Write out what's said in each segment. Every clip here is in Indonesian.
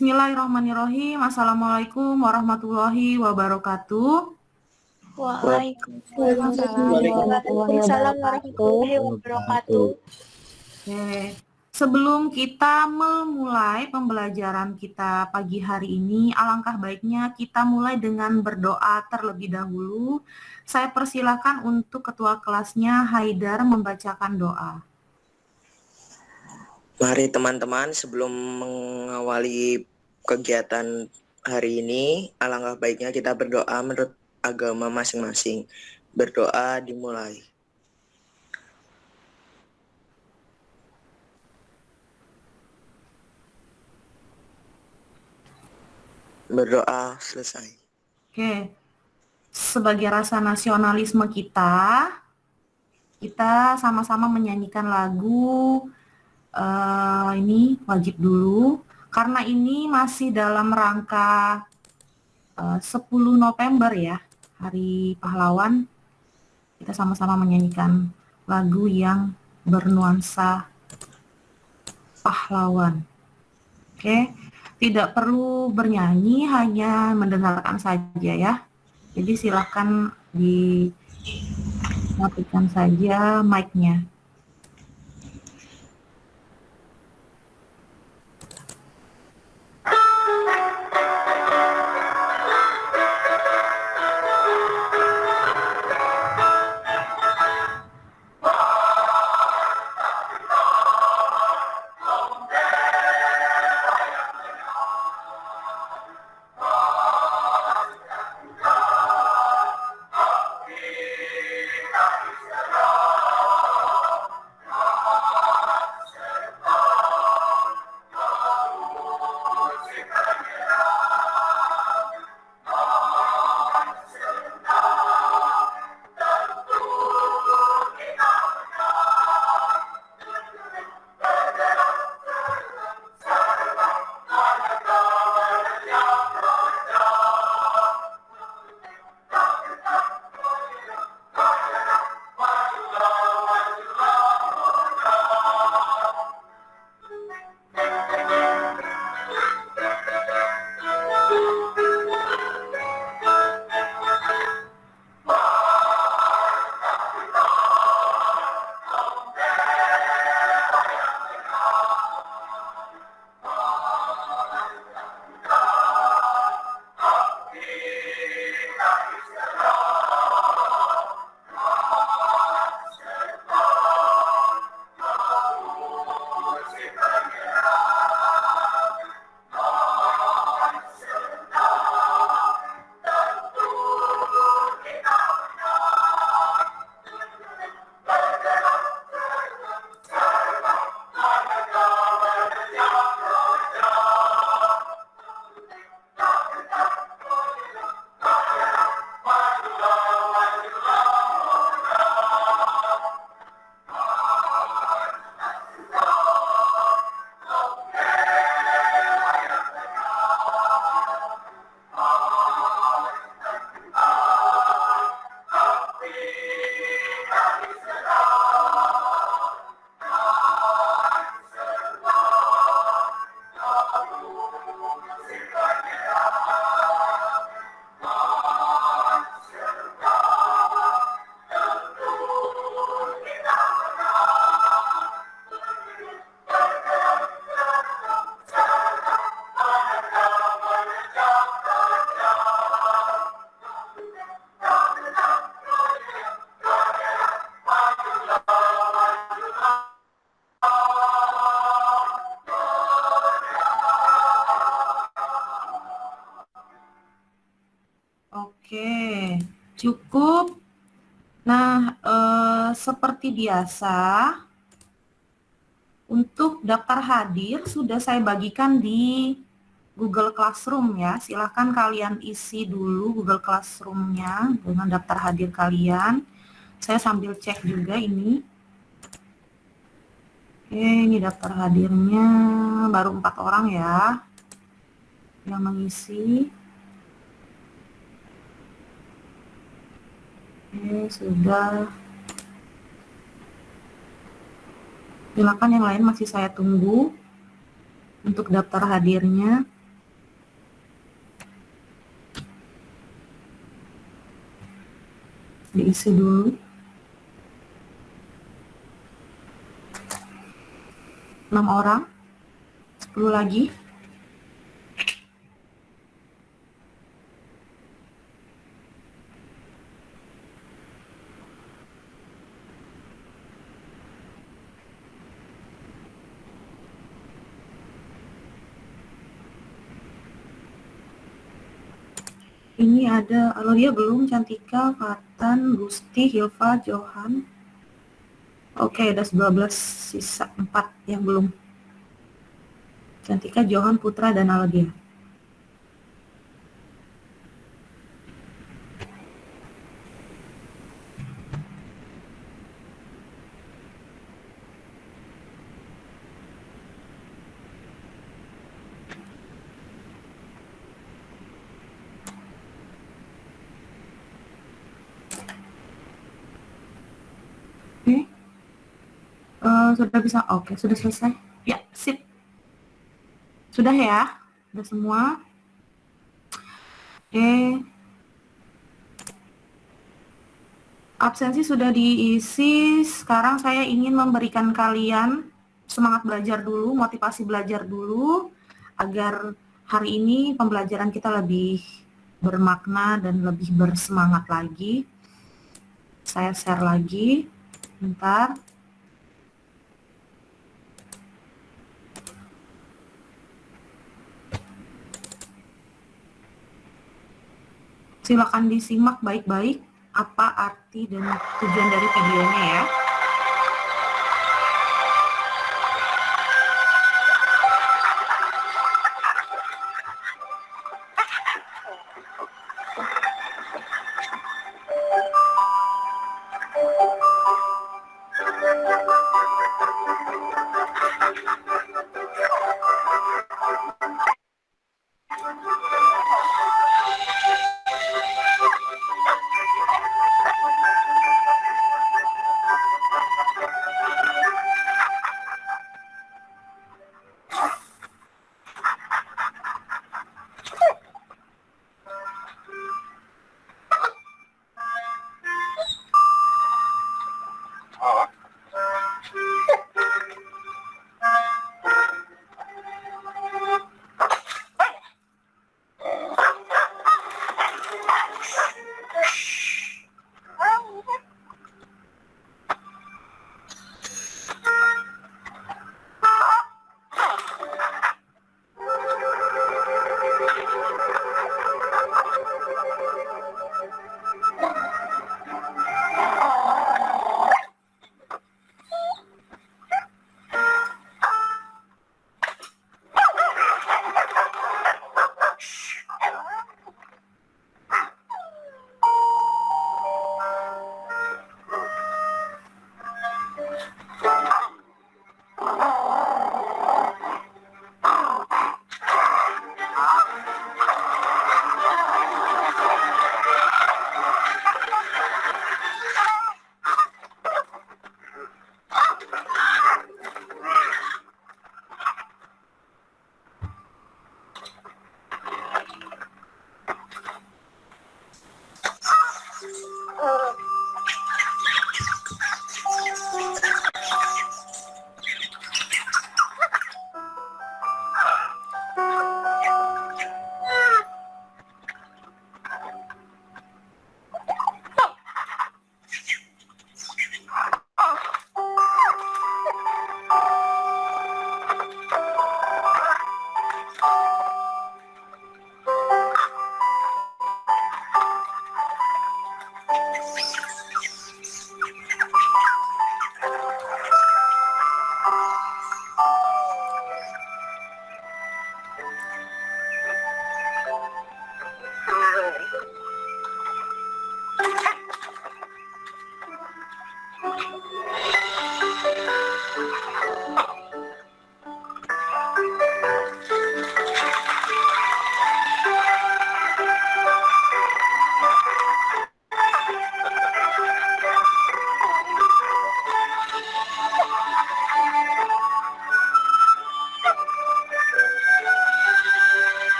Bismillahirrahmanirrahim. Assalamualaikum warahmatullahi wabarakatuh. Waalaikumsalam warahmatullahi wabarakatuh. Oke. Sebelum kita memulai pembelajaran kita pagi hari ini, alangkah baiknya kita mulai dengan berdoa terlebih dahulu. Saya persilakan untuk ketua kelasnya Haidar membacakan doa. Mari teman-teman, sebelum mengawali kegiatan hari ini, alangkah baiknya kita berdoa menurut agama masing-masing. Berdoa dimulai. Berdoa selesai. Oke. Sebagai rasa nasionalisme kita sama-sama menyanyikan lagu ini wajib dulu, karena ini masih dalam rangka 10 November ya, Hari Pahlawan. Kita sama-sama menyanyikan lagu yang bernuansa pahlawan. Oke, tidak perlu bernyanyi, hanya mendengarkan saja ya. Jadi silakan dimatikan saja mic-nya. Oke, cukup. Nah, seperti biasa, untuk daftar hadir sudah saya bagikan di Google Classroom ya. Silahkan kalian isi dulu Google Classroom-nya dengan daftar hadir kalian. Saya sambil cek juga ini. Oke, ini daftar hadirnya baru 4 orang ya yang mengisi. Oke, sudah. Silakan yang lain masih saya tunggu untuk daftar hadirnya. Diisi dulu. 6 orang. 10 lagi. Ini ada Alodia belum, Cantika, Fatan, Gusti, Hilva, Johan. Oke, ada 12, sisa 4 yang belum. Cantika, Johan, Putra, dan Alodia. Oke. Sudah bisa? Oke, sudah selesai. Ya, sip. Sudah ya? Sudah semua? Oke. Absensi sudah diisi. Sekarang saya ingin memberikan kalian semangat belajar dulu, motivasi belajar dulu, agar hari ini pembelajaran kita lebih bermakna dan lebih bersemangat lagi. Saya share lagi. Bentar. Silakan disimak baik-baik apa arti dan tujuan dari videonya ya.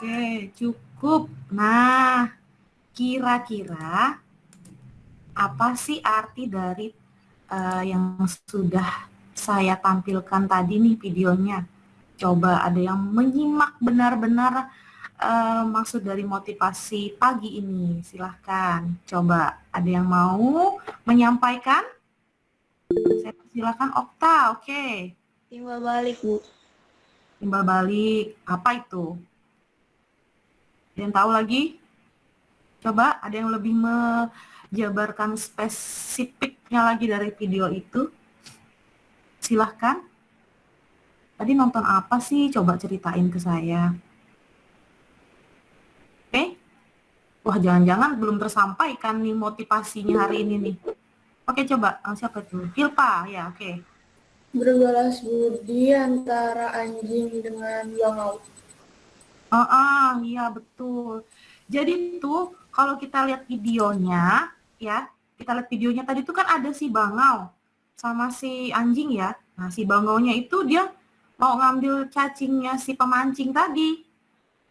Oke, cukup. Nah, kira-kira apa sih arti dari yang sudah saya tampilkan tadi nih videonya? Coba ada yang menyimak benar-benar maksud dari motivasi pagi ini. Silahkan. Coba ada yang mau menyampaikan? Saya silakan Okta. Oke. Timbal balik, Bu. Timbal balik. Apa itu? Ada yang tahu lagi? Coba ada yang lebih menjabarkan spesifiknya lagi dari video itu? Silahkan. Tadi nonton apa sih? Coba ceritain ke saya. Oke? Wah, jangan-jangan belum tersampaikan nih motivasinya hari ini nih. Oke, coba. Siapa tuh? Hilpa, ya, oke. Berbalas budi antara anjing dengan bangau. Iya betul. Jadi tuh kalau kita lihat videonya, ya, kita lihat videonya tadi tuh kan ada si bangau sama si anjing ya. Nah, si bangaunya itu dia mau ngambil cacingnya si pemancing tadi.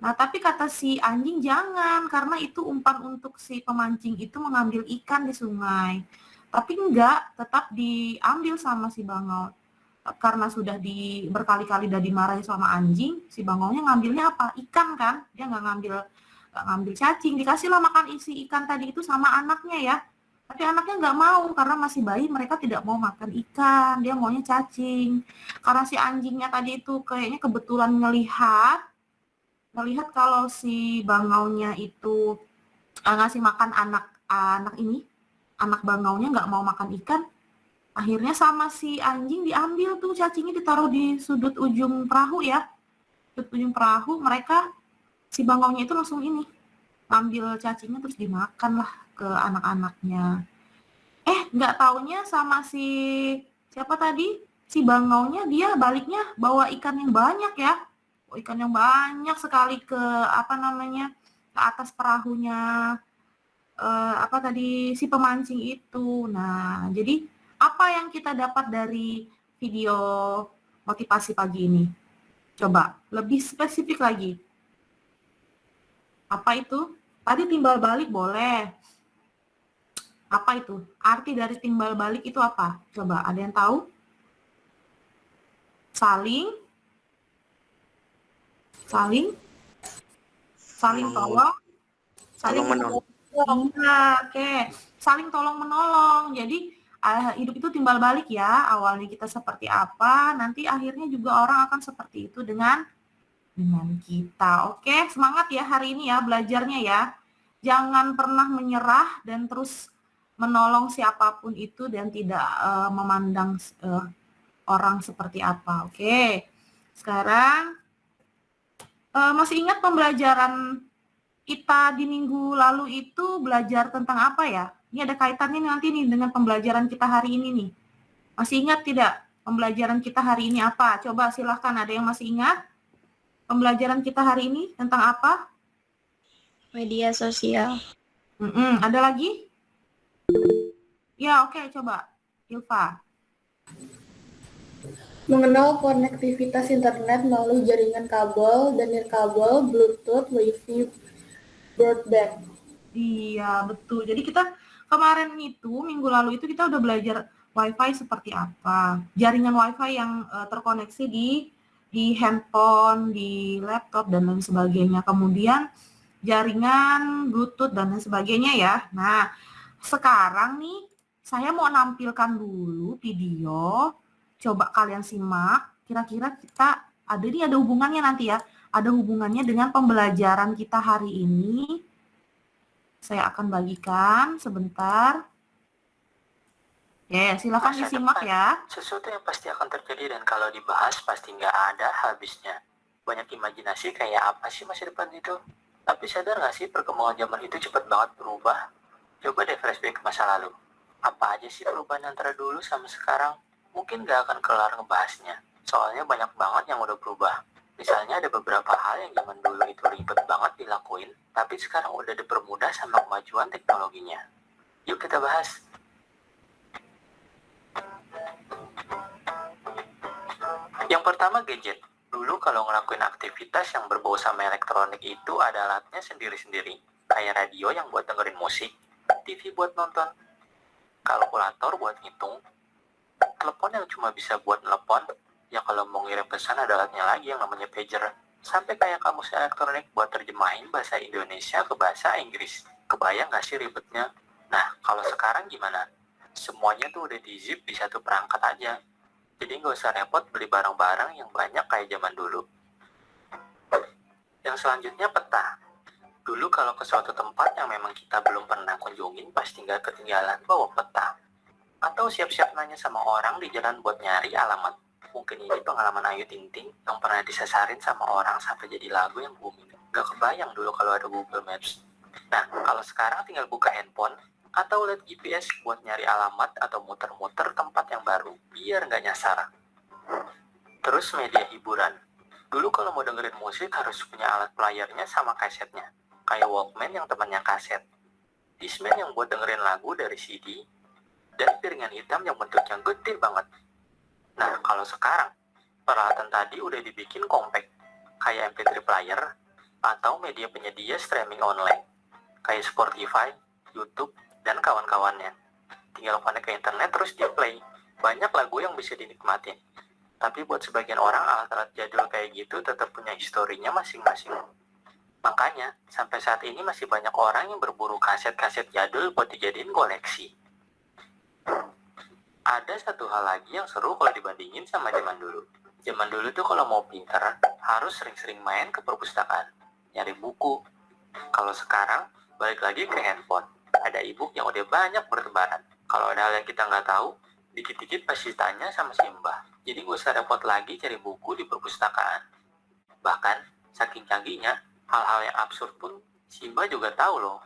Nah, tapi kata si anjing jangan, karena itu umpan untuk si pemancing itu mengambil ikan di sungai. Tapi enggak, tetap diambil sama si bangau. Karena sudah berkali-kali udah dimarahi sama anjing, si bangaunya ngambilnya apa? Ikan kan? Dia nggak ngambil cacing. Dikasihlah makan isi ikan tadi itu sama anaknya ya. Tapi anaknya nggak mau karena masih bayi, mereka tidak mau makan ikan, dia maunya cacing. Karena si anjingnya tadi itu kayaknya kebetulan ngelihat kalau si bangaunya itu ngasih makan anak bangaunya nggak mau makan ikan, akhirnya sama si anjing diambil tuh cacingnya, ditaruh di sudut ujung perahu ya. Sudut ujung perahu, si bangaunya itu langsung ngambil cacingnya terus dimakan lah ke anak-anaknya. Nggak taunya sama siapa tadi? Si bangaunya dia baliknya bawa ikan yang banyak ya. Ikan yang banyak sekali ke ke atas perahunya si pemancing itu. Nah, jadi apa yang kita dapat dari video motivasi pagi ini? Coba lebih spesifik lagi. Apa itu? Tadi timbal balik boleh. Apa itu? Arti dari timbal balik itu apa? Coba ada yang tahu? Saling tolong, Tolong menolong. iya, oke. Saling tolong menolong. Jadi hidup itu timbal balik ya. Awalnya kita seperti apa, nanti akhirnya juga orang akan seperti itu dengan kita. Oke, semangat ya hari ini ya belajarnya ya. Jangan pernah menyerah dan terus menolong siapapun itu dan tidak memandang orang seperti apa. Oke. Sekarang masih ingat pembelajaran kita di minggu lalu itu belajar tentang apa ya? Ini ada kaitannya nanti nih dengan pembelajaran kita hari ini nih. Masih ingat tidak pembelajaran kita hari ini apa? Coba silahkan, ada yang masih ingat? Pembelajaran kita hari ini tentang apa? Media sosial. Ada lagi? Ya, oke, coba. Ilva. Mengenal konektivitas internet melalui jaringan kabel dan nirkabel, Bluetooth, Wi-Fi, broadband. Iya, betul. Jadi kita kemarin itu, minggu lalu itu kita udah belajar Wi-Fi seperti apa. Jaringan Wi-Fi yang terkoneksi di handphone, di laptop, dan lain sebagainya. Kemudian jaringan Bluetooth dan lain sebagainya ya. Nah, sekarang nih saya mau nampilkan dulu video. Coba kalian simak. Kira-kira ada hubungannya nanti ya. Ada hubungannya dengan pembelajaran kita hari ini. Saya akan bagikan sebentar. Silakan disimak ya. Sesuatu yang pasti akan terjadi dan kalau dibahas pasti nggak ada habisnya. Banyak imajinasi kayak apa sih masa depan itu? Tapi sadar nggak sih perkembangan zaman itu cepat banget berubah? Coba deh flashback ke masa lalu. Apa aja sih perubahan antara dulu sama sekarang? Mungkin nggak akan kelar ngebahasnya. Soalnya banyak banget yang udah berubah. Misalnya ada beberapa hal yang zaman dulu itu ribet banget dilakuin, tapi sekarang udah dipermudah sama kemajuan teknologinya. Yuk kita bahas. Yang pertama gadget. Dulu Dulu kalau ngelakuin aktivitas yang berbau sama elektronik itu ada alatnya sendiri-sendiri. Kayak radio yang buat dengerin musik, TV buat nonton, kalkulator buat ngitung, telepon yang cuma bisa buat nelpon, ya kalau mau ngirim pesan ada alatnya lagi yang namanya pager. Sampai kayak kamus elektronik buat terjemahin bahasa Indonesia ke bahasa Inggris. Kebayang nggak sih ribetnya? Nah, kalau sekarang gimana? Semuanya tuh udah di zip di satu perangkat aja. Jadi nggak usah repot beli barang-barang yang banyak kayak zaman dulu. Yang selanjutnya peta. Dulu kalau ke suatu tempat yang memang kita belum pernah kunjungin, pasti nggak ketinggalan bawa peta. Atau siap-siap nanya sama orang di jalan buat nyari alamat. Mungkin ini pengalaman Ayu Ting Ting yang pernah disesarin sama orang sampai jadi lagu yang booming. Gak kebayang dulu kalau ada Google Maps. Nah, kalau sekarang tinggal buka handphone atau lihat GPS buat nyari alamat atau muter-muter tempat yang baru, biar nggak nyasar. Terus media hiburan. Dulu kalau mau dengerin musik harus punya alat playernya sama kasetnya. Kayak Walkman yang temannya kaset, Discman yang buat dengerin lagu dari CD, dan piringan hitam yang bentuknya gede banget. Nah, kalau sekarang, peralatan tadi udah dibikin compact, kayak MP3 player, atau media penyedia streaming online, kayak Spotify, YouTube, dan kawan-kawannya. Tinggal connect ke internet terus di play. Banyak lagu yang bisa dinikmatin. Tapi buat sebagian orang, alat-alat jadul kayak gitu tetap punya historinya masing-masing. Makanya, sampai saat ini masih banyak orang yang berburu kaset-kaset jadul buat dijadiin koleksi. Ada satu hal lagi yang seru kalau dibandingin sama zaman dulu. Zaman dulu tuh kalau mau pinter, harus sering-sering main ke perpustakaan, nyari buku. Kalau sekarang, balik lagi ke handphone. Ada e-book yang udah banyak bertebaran. Kalau ada hal yang kita nggak tahu, dikit-dikit pasti tanya sama si Mbah. Jadi gak usah repot lagi cari buku di perpustakaan. Bahkan, saking canggihnya, hal-hal yang absurd pun si Mbah juga tahu loh.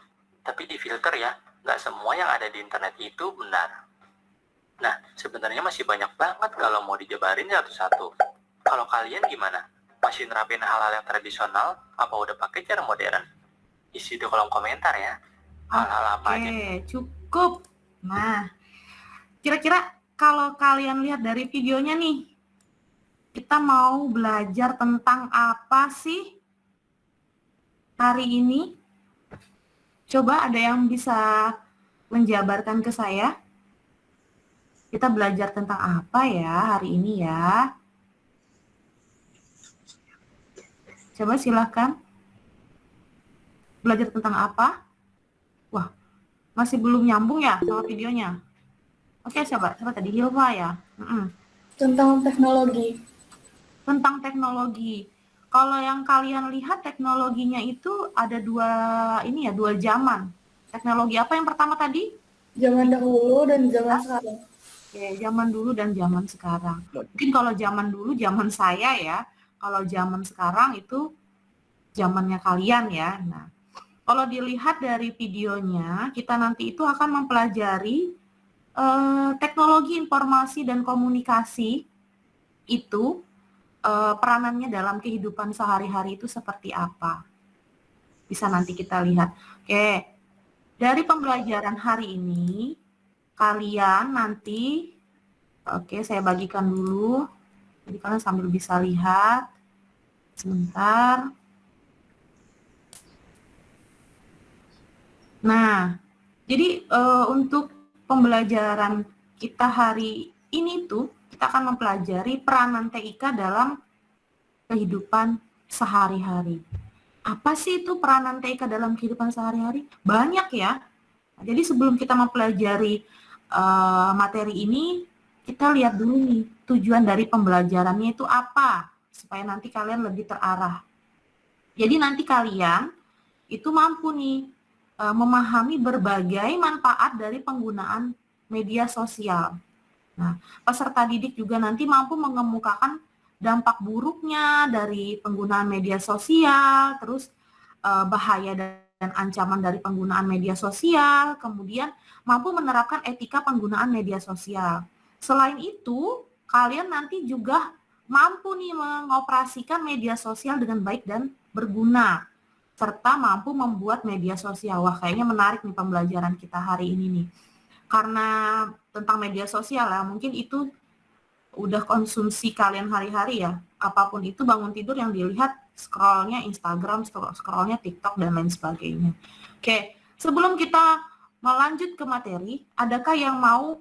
Tapi difilter ya, nggak semua yang ada di internet itu benar. Nah, sebenarnya masih banyak banget kalau mau dijabarin satu-satu. Kalau kalian gimana? Masih nerapin hal-hal yang tradisional, apa udah pakai cara modern? Isi di kolom komentar ya. Hal-hal apa aja? Oke, cukup. Nah, kira-kira kalau kalian lihat dari videonya nih, kita mau belajar tentang apa sih hari ini? Coba ada yang bisa menjabarkan ke saya? Kita belajar tentang apa ya hari ini ya? Coba silakan. Belajar tentang apa? Wah, masih belum nyambung ya sama videonya. Oke, coba tadi Hilva ya. Tentang teknologi. Tentang teknologi. Kalau yang kalian lihat teknologinya itu ada dua zaman. Teknologi apa yang pertama tadi? Zaman dahulu dan zaman sekarang. Oke, zaman dulu dan zaman sekarang. Mungkin kalau zaman dulu, zaman saya ya. Kalau zaman sekarang itu zamannya kalian ya. Nah, kalau dilihat dari videonya, kita nanti itu akan mempelajari teknologi informasi dan komunikasi itu peranannya dalam kehidupan sehari-hari itu seperti apa. Bisa nanti kita lihat. Oke, dari pembelajaran hari ini, kalian nanti, oke, saya bagikan dulu. Jadi kalian sambil bisa lihat. Sebentar. Nah, jadi untuk pembelajaran kita hari ini tuh, kita akan mempelajari peranan TIK dalam kehidupan sehari-hari. Apa sih itu peranan TIK dalam kehidupan sehari-hari? Banyak ya. Nah, jadi sebelum kita mempelajari materi ini, kita lihat dulu nih tujuan dari pembelajarannya itu apa, supaya nanti kalian lebih terarah. Jadi nanti kalian itu mampu nih memahami berbagai manfaat dari penggunaan media sosial. Nah, peserta didik juga nanti mampu mengemukakan dampak buruknya dari penggunaan media sosial, terus bahaya dan ancaman dari penggunaan media sosial, kemudian mampu menerapkan etika penggunaan media sosial. Selain itu, kalian nanti juga mampu nih mengoperasikan media sosial dengan baik dan berguna, serta mampu membuat media sosial. Wah, kayaknya menarik nih pembelajaran kita hari ini nih. Karena tentang media sosial ya, mungkin itu udah konsumsi kalian hari-hari ya. Apapun itu bangun tidur yang dilihat scrollnya Instagram, scrollnya TikTok dan lain sebagainya. Oke, sebelum kita melanjut ke materi, adakah yang mau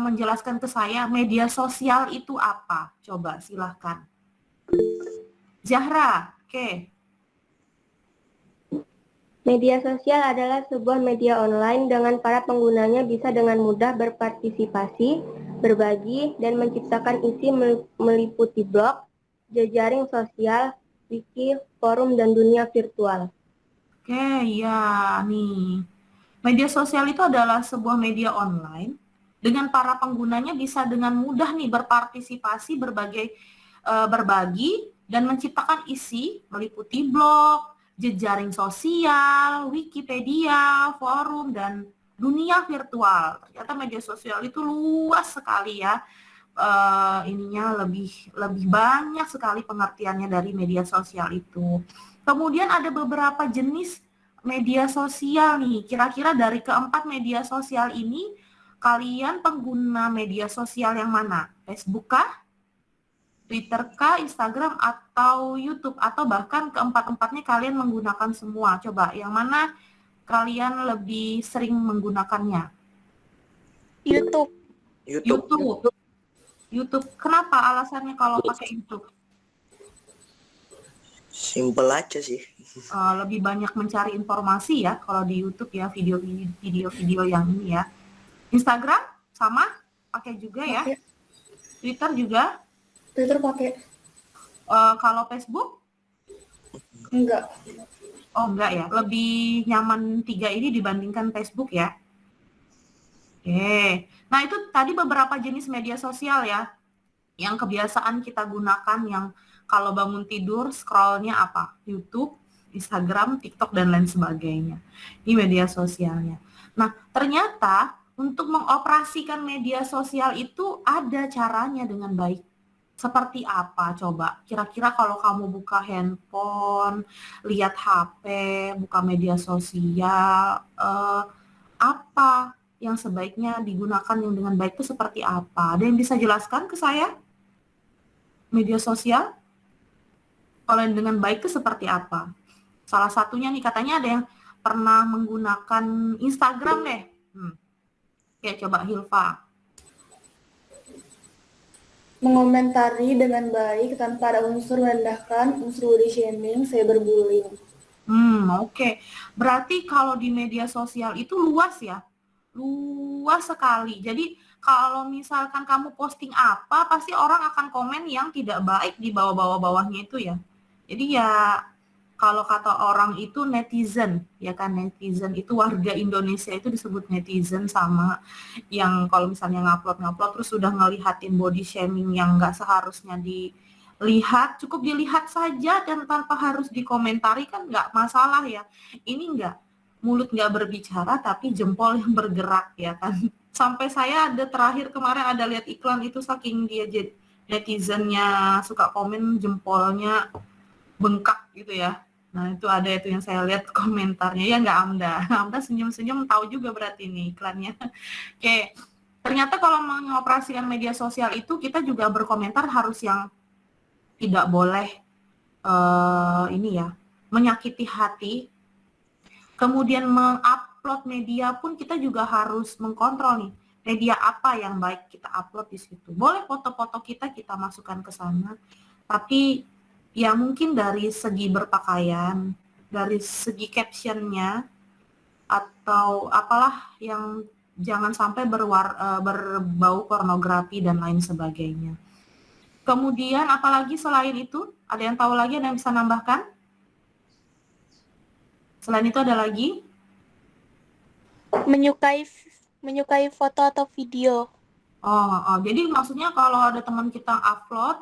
menjelaskan ke saya media sosial itu apa? Coba silahkan. Zahra, oke. Media sosial adalah sebuah media online dengan para penggunanya bisa dengan mudah berpartisipasi, berbagi, dan menciptakan isi meliputi blog, jejaring sosial, wiki, forum, dan dunia virtual. Oke, ya nih. Media sosial itu adalah sebuah media online dengan para penggunanya bisa dengan mudah nih berpartisipasi, berbagi, dan menciptakan isi meliputi blog, jejaring sosial, Wikipedia, forum, dan dunia virtual. Ternyata media sosial itu luas sekali ya. Ininya lebih banyak sekali pengertiannya dari media sosial itu. Kemudian ada beberapa jenis media sosial nih. Kira-kira dari keempat media sosial ini, kalian pengguna media sosial yang mana? Facebook kah? Twitter kah? Instagram atau YouTube? Atau bahkan keempat-empatnya kalian menggunakan semua? Coba, yang mana kalian lebih sering menggunakannya? YouTube. YouTube. Kenapa alasannya kalau pakai YouTube? Simple aja sih. Lebih banyak mencari informasi ya kalau di YouTube ya, video-video yang ini ya. Instagram sama pakai juga ya. Pakai. Twitter juga. Twitter pakai. Kalau Facebook? Enggak. Oh enggak ya, lebih nyaman 3 ini dibandingkan Facebook ya. Oke, nah itu tadi beberapa jenis media sosial ya, yang kebiasaan kita gunakan, yang kalau bangun tidur scrollnya apa? YouTube, Instagram, TikTok, dan lain sebagainya. Ini media sosialnya. Nah, ternyata untuk mengoperasikan media sosial itu ada caranya dengan baik. Seperti apa coba? Kira-kira kalau kamu buka handphone, lihat HP, buka media sosial, apa yang sebaiknya digunakan yang dengan baik itu seperti apa? Ada yang bisa jelaskan ke saya? Media sosial? Kalau yang dengan baik itu seperti apa? Salah satunya nih katanya ada yang pernah menggunakan Instagram deh. Oke, coba Hilfa. Mengomentari dengan baik tanpa ada unsur merendahkan, unsur body shaming, cyberbullying. Oke. Berarti kalau di media sosial itu luas ya? Luas sekali. Jadi kalau misalkan kamu posting apa, pasti orang akan komen yang tidak baik di bawahnya itu ya. Jadi ya kalau kata orang itu netizen, ya kan, netizen itu warga Indonesia itu disebut netizen, sama yang kalau misalnya ngupload terus sudah ngelihatin body shaming yang nggak seharusnya dilihat, cukup dilihat saja dan tanpa harus dikomentari kan nggak masalah ya. Ini nggak, mulut nggak berbicara tapi jempol yang bergerak ya kan. Sampai saya ada terakhir kemarin ada lihat iklan itu, saking dia netizennya suka komen jempolnya bengkak gitu ya. Nah itu ada itu yang saya lihat komentarnya, ya nggak Amda senyum-senyum, tahu juga berarti ini iklannya. Oke, ternyata kalau mengoperasikan media sosial itu kita juga berkomentar harus yang tidak boleh ini ya, menyakiti hati. Kemudian mengupload media pun kita juga harus mengkontrol nih, media apa yang baik kita upload di situ. Boleh foto-foto kita masukkan ke sana, tapi ya mungkin dari segi berpakaian, dari segi captionnya, atau apalah yang jangan sampai berbau pornografi dan lain sebagainya. Kemudian apalagi selain itu, ada yang tahu lagi, ada yang bisa nambahkan? Selain itu ada lagi? Menyukai foto atau video. Jadi maksudnya kalau ada teman kita upload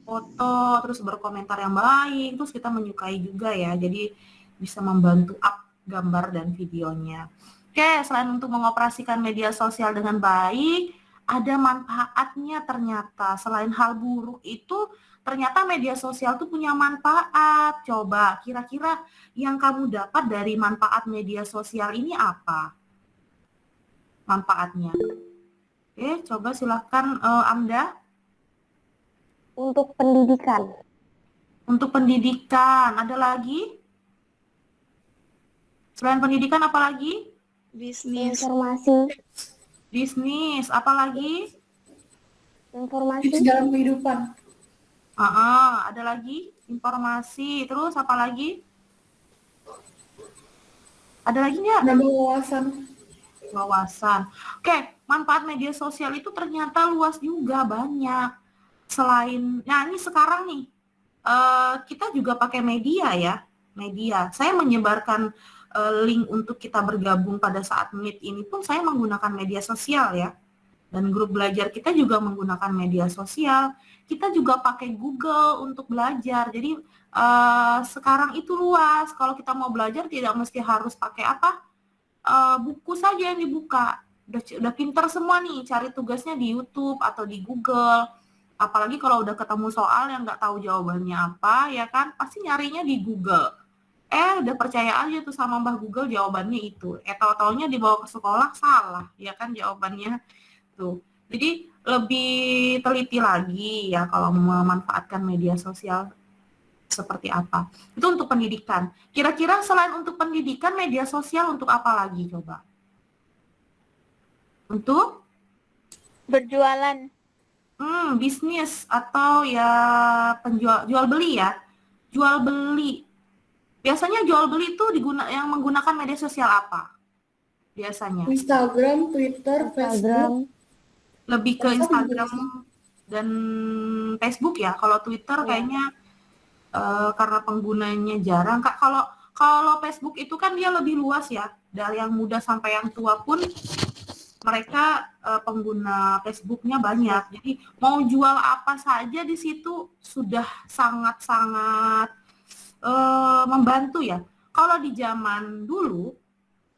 foto terus berkomentar yang baik, terus kita menyukai juga ya, jadi bisa membantu up gambar dan videonya. Oke, selain untuk mengoperasikan media sosial dengan baik, ada manfaatnya ternyata. Selain hal buruk itu, ternyata media sosial itu punya manfaat. Coba, kira-kira yang kamu dapat dari manfaat media sosial ini apa? Manfaatnya. Coba silakan Amda. Untuk pendidikan. Untuk pendidikan, ada lagi? Selain pendidikan apa lagi? Bisnis. Informasi. Bisnis, apa lagi? Tips Informasi. dalam kehidupan. Ada lagi? Informasi, terus apa lagi? Ada lagi nggak? Nambah wawasan. Wawasan. Oke, manfaat media sosial itu ternyata luas juga, banyak. Selain, nah ini sekarang nih, kita juga pakai media ya, media. Saya menyebarkan link untuk kita bergabung pada saat Meet ini pun saya menggunakan media sosial ya. Dan grup belajar kita juga menggunakan media sosial. Kita juga pakai Google untuk belajar. Jadi sekarang itu luas. Kalau kita mau belajar tidak mesti harus pakai apa? Buku saja yang dibuka. Udah pinter semua nih, cari tugasnya di YouTube atau di Google. Apalagi kalau udah ketemu soal yang nggak tahu jawabannya apa, ya kan, pasti nyarinya di Google. Udah percaya aja tuh sama Mbah Google jawabannya itu. Tahu-taunya dibawa ke sekolah salah, ya kan jawabannya tuh. Jadi lebih teliti lagi ya kalau memanfaatkan media sosial seperti apa. Itu untuk pendidikan. Kira-kira selain untuk pendidikan, media sosial untuk apa lagi coba? Untuk Berjualan. bisnis atau ya jual beli ya. Jual beli. Biasanya jual beli itu yang menggunakan media sosial apa? Biasanya. Instagram, Twitter, Facebook. Lebih ke WhatsApp Instagram juga dan Facebook ya. Kalau Twitter kayaknya karena penggunanya jarang. Kak, kalau Facebook itu kan dia lebih luas ya. Dari yang muda sampai yang tua pun mereka pengguna Facebooknya banyak. Jadi mau jual apa saja di situ sudah sangat-sangat membantu ya. Kalau di zaman dulu,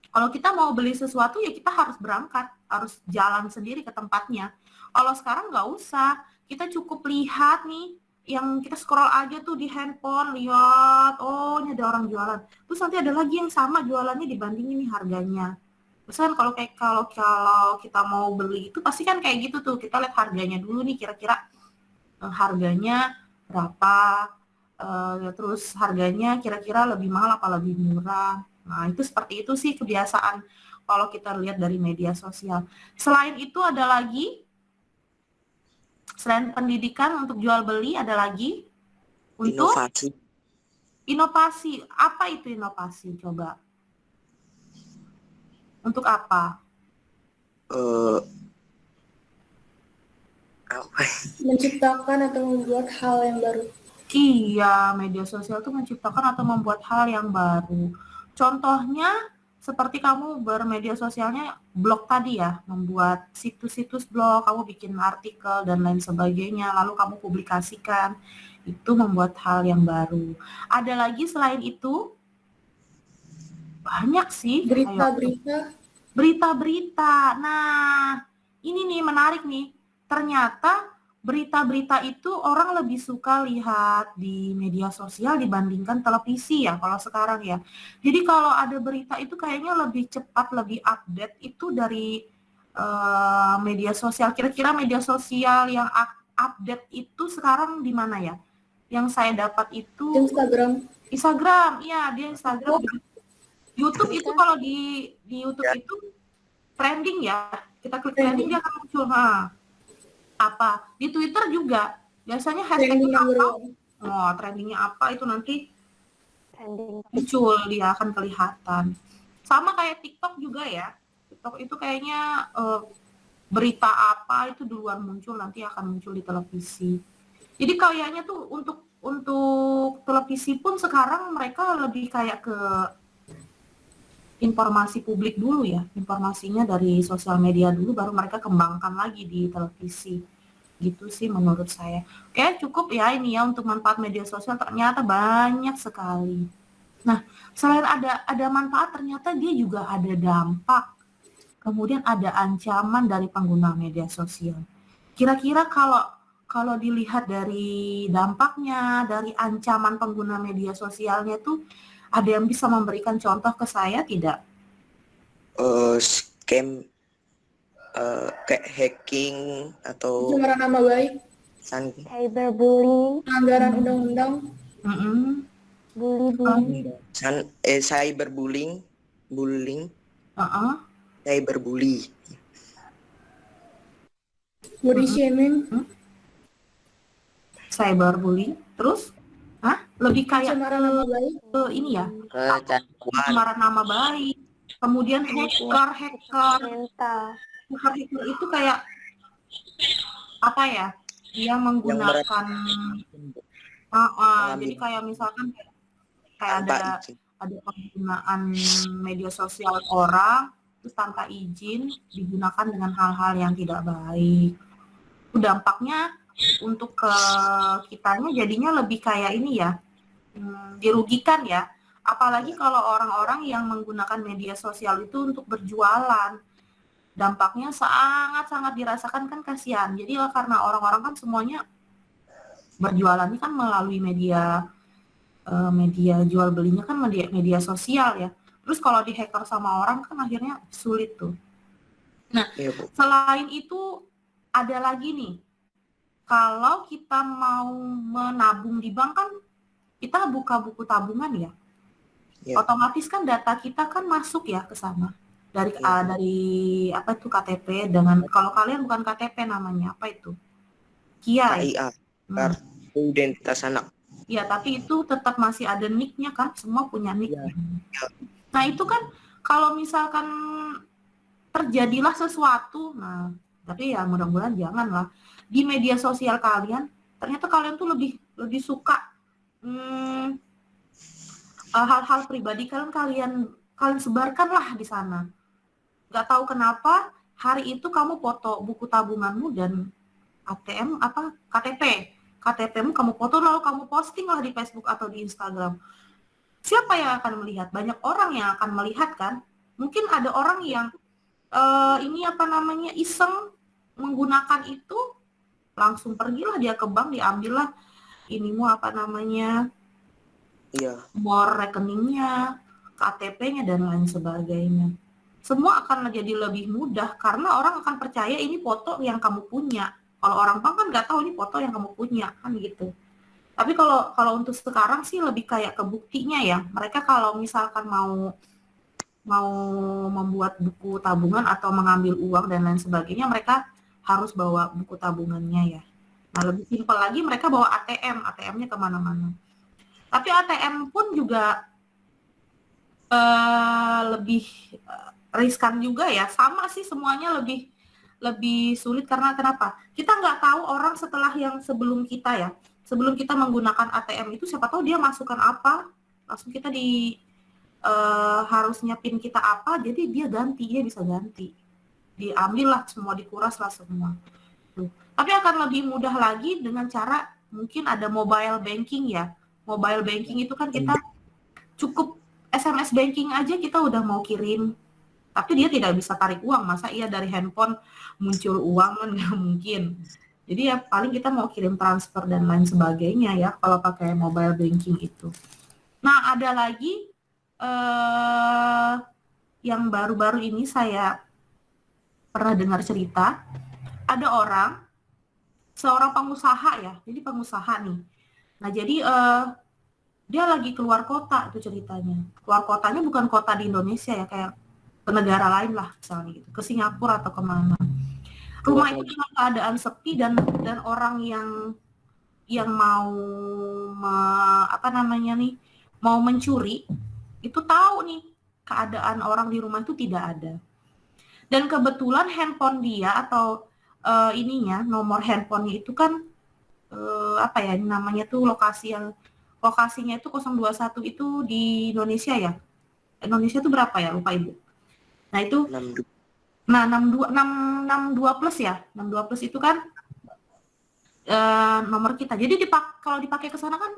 kalau kita mau beli sesuatu ya kita harus berangkat, harus jalan sendiri ke tempatnya. Kalau sekarang nggak usah, kita cukup lihat nih, yang kita scroll aja tuh di handphone, lihat, oh ini ada orang jualan. Terus nanti ada lagi yang sama jualannya dibandingin nih harganya. Terus kan kalau kita mau beli itu pasti kan kayak gitu tuh, kita lihat harganya dulu nih kira-kira harganya berapa. Terus harganya kira-kira lebih mahal apa lebih murah. Nah, itu seperti itu sih kebiasaan kalau kita lihat dari media sosial. Selain itu ada lagi, selain pendidikan untuk jual beli ada lagi untuk inovasi. Apa itu inovasi? Coba. Untuk apa? Menciptakan atau membuat hal yang baru. Iya, media sosial itu menciptakan atau membuat hal yang baru. Contohnya, seperti kamu bermedia sosialnya blog tadi ya, membuat situs-situs blog, kamu bikin artikel dan lain sebagainya, lalu kamu publikasikan, itu membuat hal yang baru. Ada lagi selain itu? Banyak sih. Berita-berita. Berita-berita. Nah, ini nih menarik nih. Ternyata berita-berita itu orang lebih suka lihat di media sosial dibandingkan televisi ya kalau sekarang ya. Jadi kalau ada berita itu kayaknya lebih cepat, lebih update itu dari media sosial. Kira-kira media sosial yang update itu sekarang di mana ya? Yang saya dapat itu Instagram, iya dia Instagram. YouTube itu kalau di YouTube itu trending ya. Kita klik trending dia akan muncul. Apa di Twitter juga biasanya hashtagnya apa? Trendingnya apa itu nanti muncul, dia akan kelihatan. Sama kayak TikTok juga ya. TikTok itu kayaknya berita apa itu duluan muncul, nanti akan muncul di televisi. Jadi kayaknya tuh untuk televisi pun sekarang mereka lebih kayak ke informasi publik dulu ya, informasinya dari sosial media dulu baru mereka kembangkan lagi di televisi. Gitu sih menurut saya. Oke, cukup ya ini ya untuk manfaat media sosial, ternyata banyak sekali. Nah, selain ada manfaat, ternyata dia juga ada dampak. Kemudian ada ancaman dari pengguna media sosial. Kira-kira kalau dilihat dari dampaknya, dari ancaman pengguna media sosialnya tuh, ada yang bisa memberikan contoh ke saya tidak? Scam kayak hacking atau Pencemaran nama baik, Cyberbullying, pelanggaran undang-undang, Mm-mm. bully. cyberbullying, Uh-uh. cyberbully. body shaming, Cyberbullying. Terus? Lebih kayak pencemaran nama baik, ke ini ya, Kecanduan. pencemaran nama baik. Kemudian hacker Mental. itu kayak apa ya? Dia menggunakan jadi kayak misalkan kayak Tanpa izin. ada penggunaan media sosial orang terus tanpa izin digunakan dengan hal-hal yang tidak baik. Itu dampaknya untuk ke kitanya jadinya lebih kayak ini ya, dirugikan ya. Apalagi kalau orang-orang yang menggunakan media sosial itu untuk berjualan. Dampaknya sangat-sangat dirasakan kan, kasihan. Jadi karena orang-orang kan semuanya berjualannya kan melalui media jual belinya kan media sosial ya. Terus kalau dihacker sama orang kan akhirnya sulit tuh. Nah, Iya, Bu. selain itu ada lagi nih. Kalau kita mau menabung di bank kan kita buka buku tabungan ya. Iya. Otomatis kan data kita kan masuk ya ke sana. Dari Iya. dari apa itu KTP dengan kalau kalian bukan KTP namanya apa itu? KIA ya? KIA, kartu identitas anak. Ya, tapi itu tetap masih ada nick-nya kan, semua punya nick. Ya. Nah, itu kan kalau misalkan terjadilah sesuatu, nah, tapi ya mudah-mudahan janganlah di media sosial kalian, ternyata kalian tuh lebih suka hal-hal pribadi kalian sebarkanlah di sana. Nggak tahu kenapa hari itu kamu foto buku tabunganmu dan ATM KTP-mu kamu foto lalu kamu posting lah di Facebook atau di Instagram. Siapa yang akan melihat? Banyak orang yang akan melihat kan. Mungkin ada orang yang iseng menggunakan itu, langsung pergilah dia ke bank, diambillah nomor rekeningnya, KTP-nya dan lain sebagainya. Semua akan jadi lebih mudah karena orang akan percaya ini foto yang kamu punya. Kalau orang bank kan nggak tahu ini foto yang kamu punya kan gitu. Tapi kalau untuk sekarang sih lebih kayak ke buktinya ya. Mereka kalau misalkan mau membuat buku tabungan atau mengambil uang dan lain sebagainya, mereka harus bawa buku tabungannya ya. Nah, lebih simpel lagi mereka bawa ATM-nya kemana-mana. Tapi ATM pun juga lebih riskan juga ya. Sama sih semuanya lebih sulit karena kenapa? Kita nggak tahu orang setelah yang sebelum kita menggunakan ATM itu siapa tahu dia masukkan apa, langsung kita harus nyiapin kita apa, jadi dia bisa ganti. Diambillah semua, dikuraslah semua. Tuh. Tapi akan lebih mudah lagi dengan cara mungkin ada mobile banking ya. Mobile banking itu kan kita cukup SMS banking aja kita udah mau kirim. Tapi dia tidak bisa tarik uang, masa iya dari handphone muncul uang kan nggak mungkin. Jadi ya paling kita mau kirim transfer dan lain sebagainya ya kalau pakai mobile banking itu. Nah ada lagi yang baru-baru ini saya pernah dengar cerita, ada seorang pengusaha ya, jadi pengusaha nih. Nah jadi dia lagi keluar kota itu ceritanya. Keluar kotanya bukan kota di Indonesia ya, kayak ke negara lain lah misalnya gitu, ke Singapura atau kemana. Rumah itu dalam keadaan sepi dan orang yang mau mau mencuri itu tahu nih keadaan orang di rumah itu tidak ada. Dan kebetulan handphone dia atau nomor handphonenya itu kan lokasinya itu 021 itu di Indonesia ya. Indonesia itu berapa ya? Lupa Ibu. Nah, itu 62 plus ya. 62 plus itu kan nomor kita. Jadi kalau dipakai ke sana kan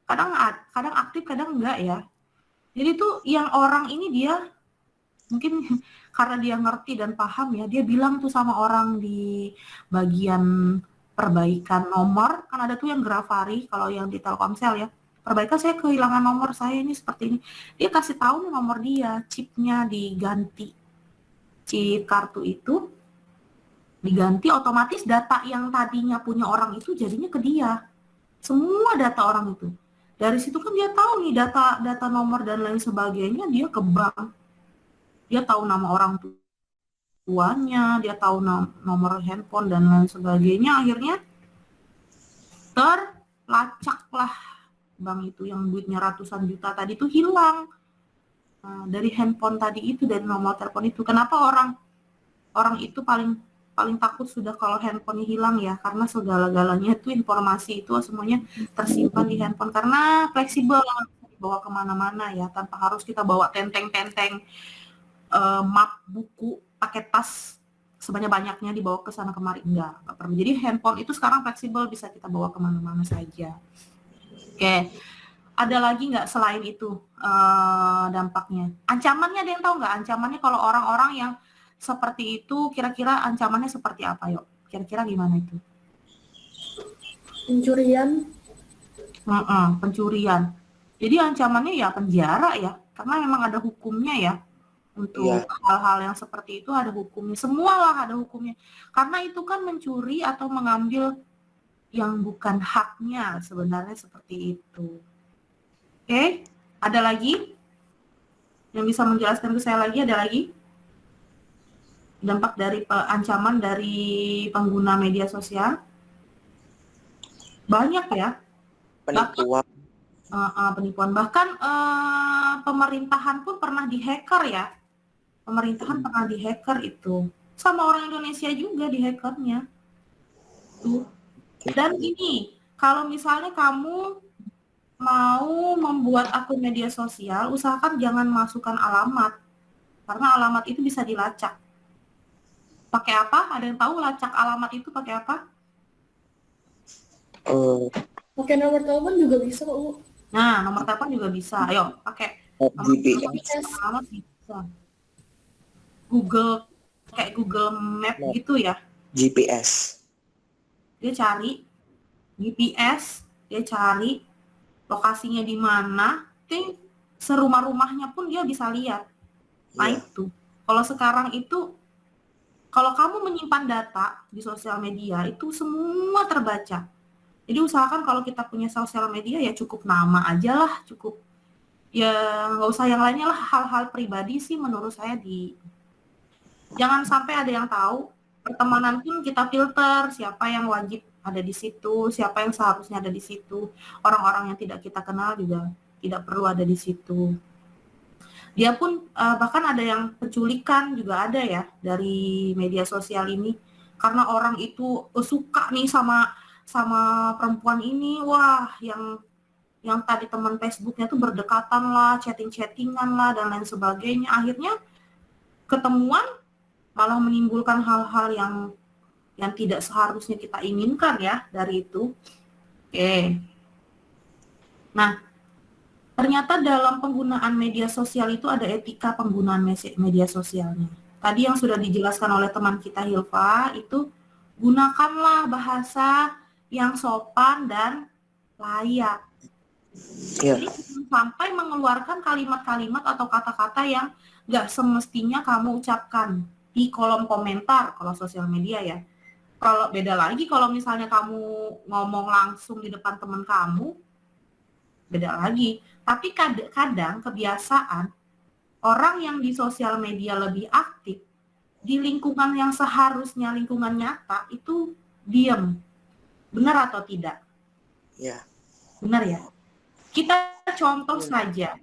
kadang aktif, kadang enggak ya. Jadi tuh yang orang ini dia mungkin karena dia ngerti dan paham ya, dia bilang tuh sama orang di bagian perbaikan nomor, kan ada tuh yang Grafari kalau yang di Telkomsel ya. Perbaikan saya kehilangan nomor saya ini seperti ini. Dia kasih tahu nih nomor dia, chipnya diganti. Chip kartu itu diganti, otomatis data yang tadinya punya orang itu jadinya ke dia. Semua data orang itu. Dari situ kan dia tahu nih data nomor dan lain sebagainya, dia ke bank. Dia tahu nama orang tuanya, dia tahu nomor handphone dan lain sebagainya. Akhirnya terlacaklah bank itu yang duitnya ratusan juta tadi itu hilang. Nah, dari handphone tadi itu, dari nomor telepon itu. Kenapa orang itu paling takut sudah kalau handphonenya hilang ya, karena segala-galanya itu informasi itu semuanya tersimpan di handphone, karena fleksibel, dibawa kemana-mana ya, tanpa harus kita bawa tenteng-tenteng map, buku, pakai tas sebanyak-banyaknya dibawa ke sana kemari, enggak perlu. Jadi handphone itu sekarang fleksibel, bisa kita bawa kemana-mana saja. Oke, ada lagi nggak selain itu dampaknya? Ancamannya ada yang tahu nggak? Ancamannya kalau orang-orang yang seperti itu, kira-kira ancamannya seperti apa, yuk? Kira-kira gimana itu? Pencurian. Pencurian. Jadi ancamannya ya penjara ya, karena memang ada hukumnya ya. Untuk hal-hal yang seperti itu ada hukumnya. Semualah ada hukumnya. Karena itu kan mencuri atau mengambil yang bukan haknya, sebenarnya seperti itu. Oke, ada lagi? Yang bisa menjelaskan ke saya lagi, ada lagi? Dampak dari ancaman dari pengguna media sosial? Banyak ya. Penipuan. Penipuan. Bahkan pemerintahan pun pernah dihacker ya. Pemerintahan pernah dihacker itu. Sama orang Indonesia juga dihackernya. Tuh. Dan ini, kalau misalnya kamu mau membuat akun media sosial, usahakan jangan masukkan alamat. Karena alamat itu bisa dilacak. Pakai apa? Ada yang tahu lacak alamat itu pakai apa? Pakai nomor telepon juga bisa kok, Bu. Nah, nomor telepon juga bisa. Ayo, pakai GPS. alamat bisa. Google, kayak Google Map gitu ya. GPS. Dia cari GPS, dia cari lokasinya di mana, serumah-rumahnya pun dia bisa lihat. Nah itu, kalau sekarang itu, kalau kamu menyimpan data di sosial media, itu semua terbaca. Jadi usahakan kalau kita punya sosial media ya cukup nama aja lah, cukup. Ya nggak usah yang lainnya lah, hal-hal pribadi sih menurut saya jangan sampai ada yang tahu. Pertemanan pun kita filter, siapa yang wajib ada di situ, siapa yang seharusnya ada di situ. Orang-orang yang tidak kita kenal juga tidak perlu ada di situ. Dia pun bahkan ada yang penculikan juga ada ya dari media sosial ini, karena orang itu suka nih sama perempuan ini, wah yang tadi teman Facebooknya tuh berdekatan lah, chatting-chattingan lah dan lain sebagainya, akhirnya ketemuan malah menimbulkan hal-hal yang tidak seharusnya kita inginkan ya dari itu. Oke. Nah, ternyata dalam penggunaan media sosial itu ada etika penggunaan media sosialnya. Tadi yang sudah dijelaskan oleh teman kita Hilfa, itu gunakanlah bahasa yang sopan dan layak. Jadi sampai mengeluarkan kalimat-kalimat atau kata-kata yang nggak semestinya kamu ucapkan di kolom komentar kalau sosial media ya. Kalau beda lagi kalau misalnya kamu ngomong langsung di depan teman kamu, beda lagi. Tapi kadang kebiasaan orang yang di sosial media lebih aktif, di lingkungan yang seharusnya lingkungan nyata, itu diem. Benar atau tidak? Ya. Benar ya? Kita contoh saja.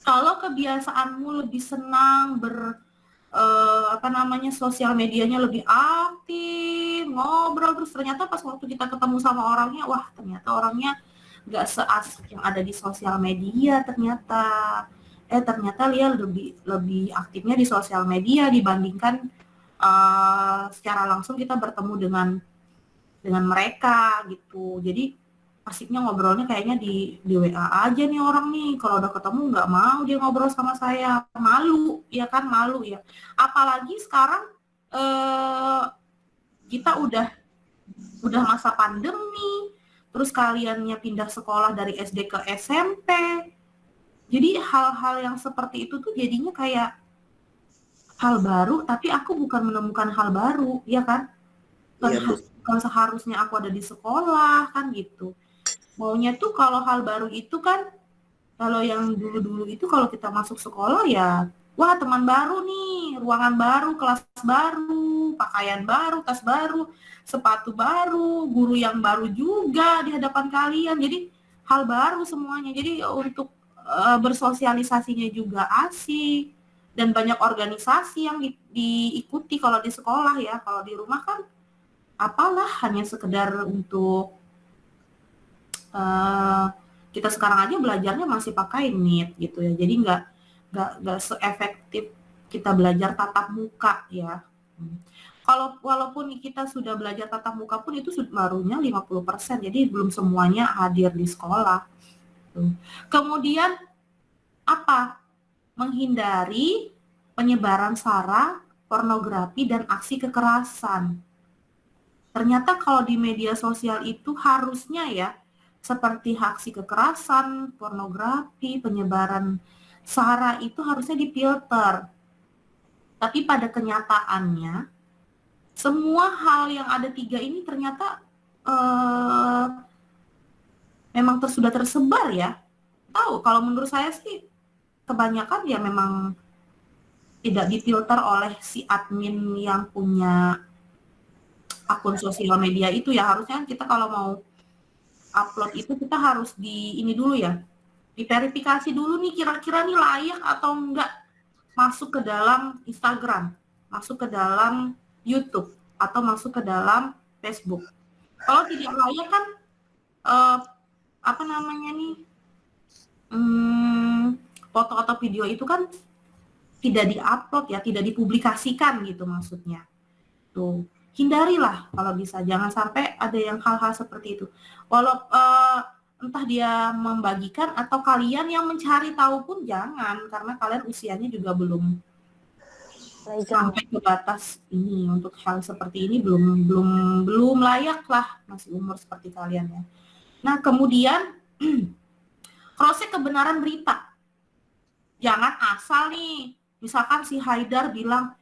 Kalau kebiasaanmu lebih senang sosial medianya lebih aktif, ngobrol, terus ternyata pas waktu kita ketemu sama orangnya, wah ternyata orangnya nggak seasik yang ada di sosial media ternyata dia lebih aktifnya di sosial media dibandingkan secara langsung kita bertemu dengan mereka gitu. Jadi asiknya ngobrolnya kayaknya di WA aja nih orang nih, kalau udah ketemu nggak mau dia ngobrol sama saya, malu ya kan, malu ya. Apalagi sekarang kita udah masa pandemi, terus kaliannya pindah sekolah dari SD ke SMP. Jadi hal-hal yang seperti itu tuh jadinya kayak hal baru, tapi aku bukan menemukan hal baru, ya kan? Iya, Bu. Kan seharusnya aku ada di sekolah, kan gitu. Maunya tuh kalau hal baru itu kan, kalau yang dulu-dulu itu kalau kita masuk sekolah ya, wah teman baru nih, ruangan baru, kelas baru, pakaian baru, tas baru, sepatu baru, guru yang baru juga di hadapan kalian. Jadi hal baru semuanya. Jadi untuk bersosialisasinya juga asik dan banyak organisasi yang diikuti kalau di sekolah ya. Kalau di rumah kan apalah hanya sekedar untuk kita sekarang aja belajarnya masih pakai Meet gitu ya. Jadi nggak seefektif kita belajar tatap muka ya. Kalau walaupun kita sudah belajar tatap muka pun itu barunya 50%. Jadi belum semuanya hadir di sekolah. Kemudian apa? Menghindari penyebaran sara, pornografi dan aksi kekerasan. Ternyata kalau di media sosial itu harusnya ya seperti aksi kekerasan, pornografi, penyebaran sara itu harusnya difilter. Tapi pada kenyataannya, semua hal yang ada 3 ini ternyata memang sudah tersebar ya. Tahu, kalau menurut saya sih kebanyakan ya memang tidak difilter oleh si admin yang punya akun sosial media itu ya. Harusnya kita kalau mau upload itu kita harus ini dulu ya, diverifikasi dulu nih kira-kira nih layak atau enggak masuk ke dalam Instagram, masuk ke dalam YouTube, atau masuk ke dalam Facebook. Kalau tidak layak kan foto atau video itu kan tidak diupload ya, tidak dipublikasikan gitu maksudnya. Tuh, hindarilah kalau bisa, jangan sampai ada yang hal-hal seperti itu. Walau entah dia membagikan atau kalian yang mencari tahu pun jangan, karena kalian usianya juga belum sampai ke batas ini untuk hal seperti ini, belum layak lah, masih umur seperti kalian ya. Nah kemudian cross-check kebenaran berita, jangan asal nih, misalkan si Haidar bilang,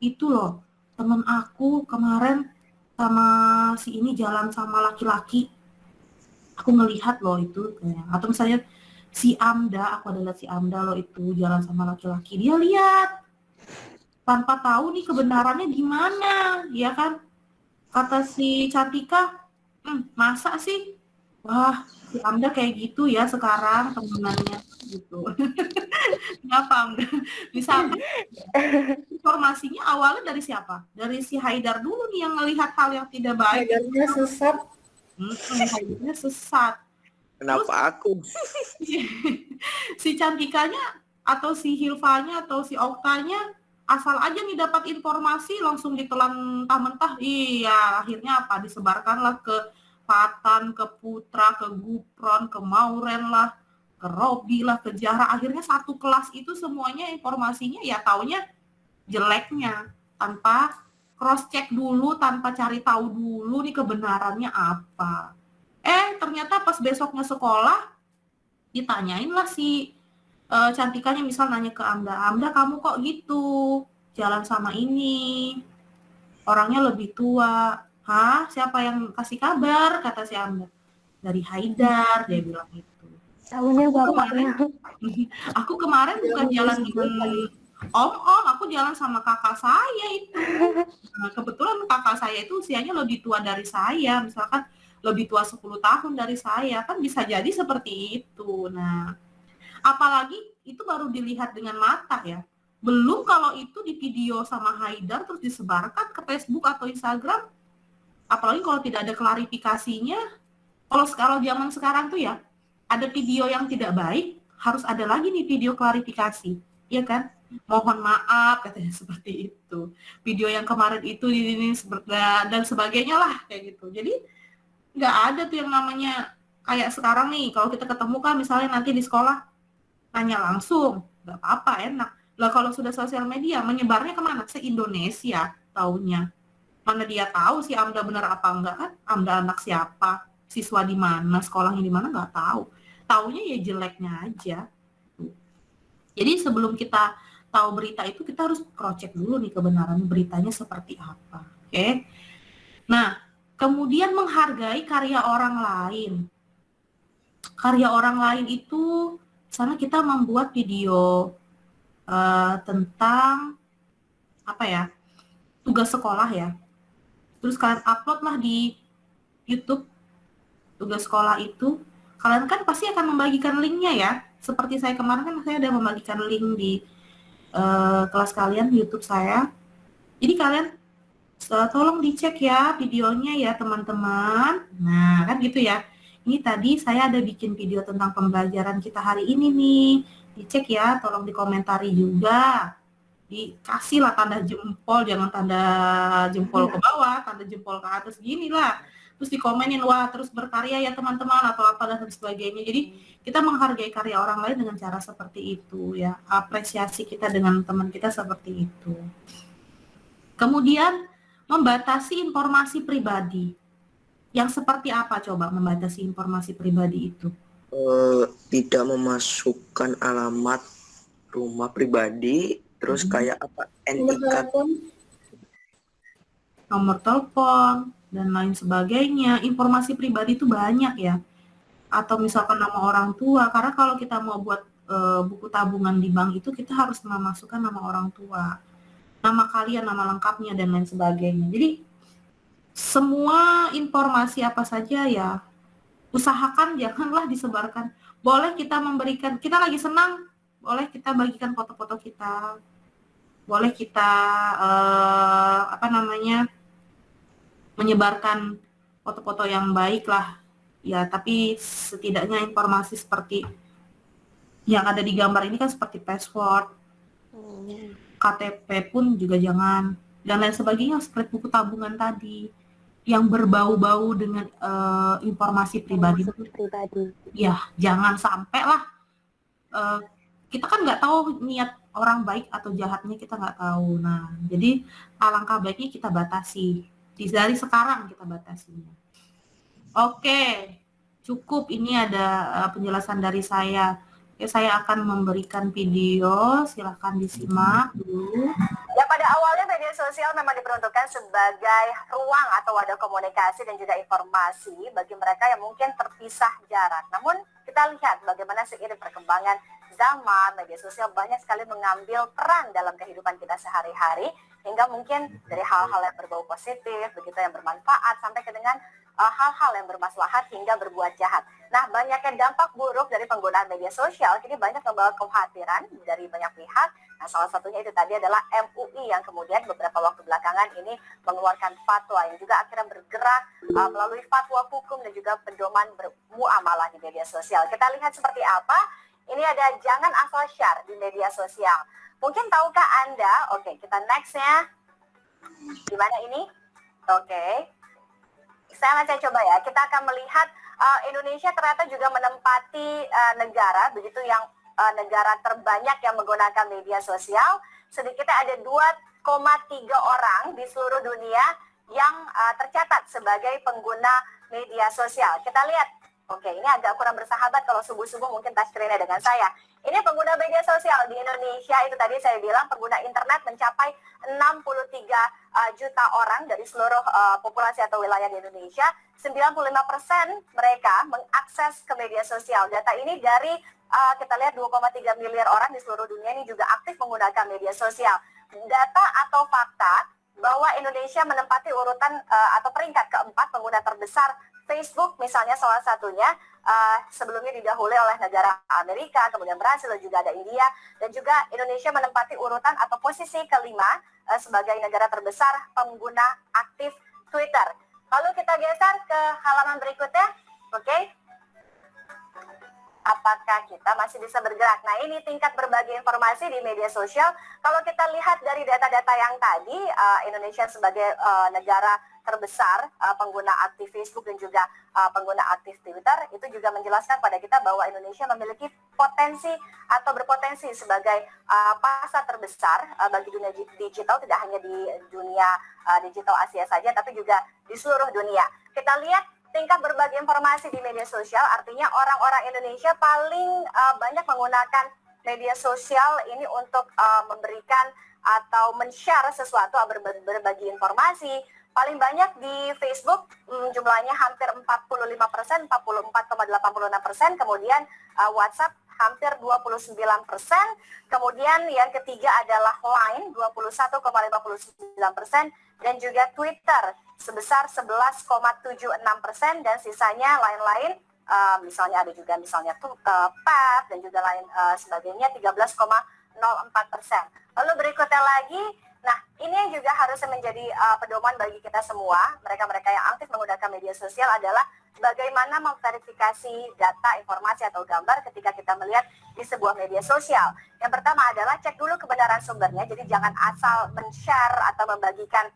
itu loh temen aku kemarin sama si ini jalan sama laki-laki, aku ngelihat loh itu kayaknya. Atau misalnya si Amda, aku ada lihat si Amda loh itu jalan sama laki-laki, dia lihat tanpa tahu nih kebenarannya gimana, ya kan? Kata si Cantika, masa sih? Wah, si Amda kayak gitu ya sekarang temenannya gitu. Kenapa Amda? Misalkan informasinya awalnya dari siapa? Dari si Haidar dulu nih yang melihat hal yang tidak baik. Haidarnya sesat. Haidarnya sesat. Kenapa Terus, aku? si Cantikanya atau si Hilfanya atau si Oktanya asal aja nih dapat informasi langsung ditelan mentah-mentah. Iya, akhirnya apa? Disebarkanlah ke Fatan, ke Putra, ke Gupron, ke Mauren lah, ke Robi lah, ke Zahra. Akhirnya satu kelas itu semuanya informasinya ya taunya jeleknya, tanpa cross check dulu, tanpa cari tahu dulu nih kebenarannya apa. Ternyata pas besoknya sekolah ditanyain lah si Cantikanya, misal nanya ke Amda, kamu kok gitu jalan sama ini, orangnya lebih tua. Hah, siapa yang kasih kabar? Kata si Amda. Dari Haidar, dia bilang itu. Tahunya bapaknya. Aku kemarin bukan jalan dengan Om, aku jalan sama kakak saya itu. Nah, kebetulan kakak saya itu usianya lebih tua dari saya, misalkan lebih tua 10 tahun dari saya, kan bisa jadi seperti itu. Nah, apalagi itu baru dilihat dengan mata ya. Belum kalau itu di video sama Haidar terus disebarkan ke Facebook atau Instagram. Apalagi kalau tidak ada klarifikasinya. Kalau zaman sekarang tuh ya, ada video yang tidak baik, harus ada lagi nih video klarifikasi. Iya kan? Mohon maaf katanya seperti itu. Video yang kemarin itu ini dan sebagainya lah kayak gitu. Jadi nggak ada tuh yang namanya kayak sekarang nih, kalau kita ketemu kan misalnya nanti di sekolah tanya langsung, nggak apa-apa, enak. Lah kalau sudah sosial media, menyebarnya kemana? Se-Indonesia taunya. Mana dia tahu si Amda benar apa enggak kan? Amda anak siapa? Siswa di mana? Sekolahnya di mana? Nggak tahu. Taunya ya jeleknya aja. Jadi sebelum kita tahu berita itu kita harus cross-check dulu nih kebenaran beritanya seperti apa. Oke. Nah, kemudian menghargai karya orang lain. Karya orang lain itu, misalnya kita membuat video tentang apa ya, tugas sekolah ya. Terus kalian upload lah di YouTube tugas sekolah itu. Kalian kan pasti akan membagikan linknya ya. Seperti saya kemarin kan saya ada membagikan link di kelas kalian YouTube saya. Jadi kalian tolong dicek ya videonya ya teman-teman. Nah kan gitu ya. Ini tadi saya ada bikin video tentang pembelajaran kita hari ini nih. Dicek ya, tolong dikomentari juga. Dikasih lah tanda jempol, jangan tanda jempol ke bawah, tanda jempol ke atas gini lah. Terus dikomenin, wah terus berkarya ya teman-teman atau apa dan sebagainya. Jadi kita menghargai karya orang lain dengan cara seperti itu ya. Apresiasi kita dengan teman kita seperti itu. Kemudian membatasi informasi pribadi. Yang seperti apa coba membatasi informasi pribadi itu? Tidak memasukkan alamat rumah pribadi, terus kayak apa? NIK, Nomor telepon, dan lain sebagainya. Informasi pribadi itu banyak ya. Atau misalkan nama orang tua, karena kalau kita mau buat buku tabungan di bank itu kita harus memasukkan nama orang tua, nama kalian, nama lengkapnya, dan lain sebagainya. Jadi semua informasi apa saja ya, usahakan janganlah disebarkan. Boleh kita memberikan, kita lagi senang, boleh kita bagikan foto-foto kita, boleh kita menyebarkan foto-foto yang baik lah ya, tapi setidaknya informasi seperti yang ada di gambar ini kan seperti password, KTP pun juga jangan, dan lain sebagainya seperti buku tabungan tadi yang berbau-bau dengan informasi pribadi. Ya jangan sampai lah, kita kan nggak tahu niat orang baik atau jahatnya, kita nggak tahu. Nah jadi alangkah baiknya kita batasi. Dari sekarang kita batasinya. Oke, cukup. Ini ada penjelasan dari saya. Oke, saya akan memberikan video. Silahkan disimak dulu. Ya, pada awalnya media sosial memang diperuntukkan sebagai ruang atau wadah komunikasi dan juga informasi bagi mereka yang mungkin terpisah jarak. Namun kita lihat bagaimana seiring perkembangan zaman, media sosial banyak sekali mengambil peran dalam kehidupan kita sehari-hari, hingga mungkin dari hal-hal yang berbau positif, begitu yang bermanfaat, sampai ke dengan hal-hal yang bermaslahat hingga berbuat jahat. Nah, banyaknya dampak buruk dari penggunaan media sosial kini banyak membawa kekhawatiran dari banyak pihak. Nah, salah satunya itu tadi adalah MUI yang kemudian beberapa waktu belakangan ini mengeluarkan fatwa yang juga akhirnya bergerak melalui fatwa hukum dan juga pedoman bermuamalah di media sosial. Kita lihat seperti apa. Ini ada jangan asal share di media sosial. Mungkin tahukah Anda? Oke, kita next-nya. Di mana ini? Oke. Saya coba ya. Kita akan melihat Indonesia ternyata juga menempati negara begitu yang negara terbanyak yang menggunakan media sosial. Sedikitnya ada 2,3 orang di seluruh dunia yang tercatat sebagai pengguna media sosial. Kita lihat. Oke, ini agak kurang bersahabat kalau subuh-subuh mungkin touchscreen-nya dengan saya. Ini pengguna media sosial di Indonesia, itu tadi saya bilang pengguna internet mencapai 63 juta orang dari seluruh populasi atau wilayah di Indonesia. 95% mereka mengakses ke media sosial. Data ini dari kita lihat 2,3 miliar orang di seluruh dunia ini juga aktif menggunakan media sosial. Data atau fakta bahwa Indonesia menempati urutan atau peringkat keempat pengguna terbesar Facebook misalnya salah satunya, sebelumnya didahului oleh negara Amerika, kemudian Brasil, dan juga ada India, dan juga Indonesia menempati urutan atau posisi kelima sebagai negara terbesar pengguna aktif Twitter. Lalu kita geser ke halaman berikutnya, oke? Apakah kita masih bisa bergerak? Nah, ini tingkat berbagi informasi di media sosial. Kalau kita lihat dari data-data yang tadi, Indonesia sebagai negara terbesar pengguna aktif Facebook dan juga pengguna aktif Twitter, itu juga menjelaskan pada kita bahwa Indonesia memiliki potensi atau berpotensi sebagai pasar terbesar bagi dunia digital, tidak hanya di dunia digital Asia saja, tapi juga di seluruh dunia. Kita lihat tingkat berbagi informasi di media sosial, artinya orang-orang Indonesia paling banyak menggunakan media sosial ini untuk memberikan atau men-share sesuatu, berbagi informasi. Paling banyak di Facebook jumlahnya hampir 45%, 44,86%, kemudian WhatsApp hampir 29%, kemudian yang ketiga adalah Line 21,59%, dan juga Twitter sebesar 11,76%, dan sisanya lain-lain, misalnya ada juga misalnya Pad dan juga lain sebagainya 13,04%. Lalu berikutnya lagi, nah ini yang juga harus menjadi pedoman bagi kita semua, mereka-mereka yang aktif menggunakan media sosial, adalah bagaimana memverifikasi data, informasi atau gambar ketika kita melihat di sebuah media sosial. Yang pertama adalah cek dulu kebenaran sumbernya, jadi jangan asal men-share atau membagikan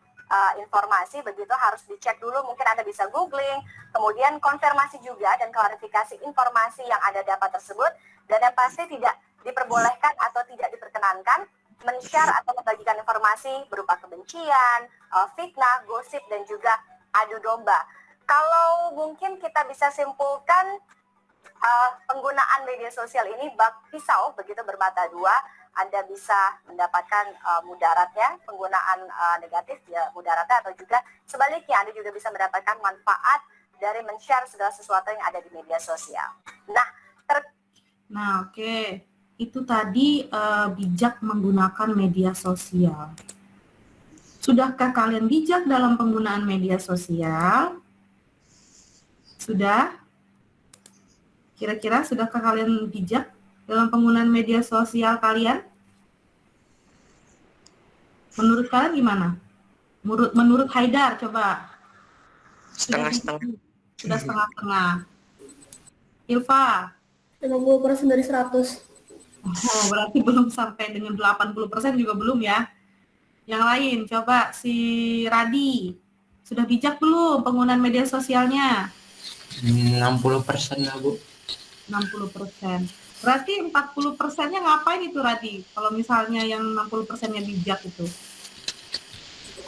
informasi, begitu harus dicek dulu, mungkin Anda bisa googling, kemudian konfirmasi juga dan klarifikasi informasi yang ada data tersebut, dan yang pasti tidak diperbolehkan atau tidak diperkenankan men-share atau membagikan informasi berupa kebencian, fitnah, gosip, dan juga adu domba. Kalau mungkin kita bisa simpulkan, penggunaan media sosial ini bak pisau, begitu bermata dua. Anda bisa mendapatkan mudaratnya, penggunaan negatif ya mudaratnya, atau juga sebaliknya Anda juga bisa mendapatkan manfaat dari men-share segala sesuatu yang ada di media sosial. Nah, oke. Itu tadi bijak menggunakan media sosial. Sudahkah kalian bijak dalam penggunaan media sosial? Sudah? Kira-kira sudahkah kalian bijak dalam penggunaan media sosial kalian? Menurut kalian gimana? Menurut Haidar, coba. Setengah-setengah. Sudah setengah-setengah. Ilva? 50% dari 100. Oh, berarti belum sampai dengan 80% juga belum ya. Yang lain, coba si Radi. Sudah bijak belum penggunaan media sosialnya? 60% lah, Bu. 60%. Berarti 40%-nya ngapain itu, Radi? Kalau misalnya yang 60%-nya bijak itu.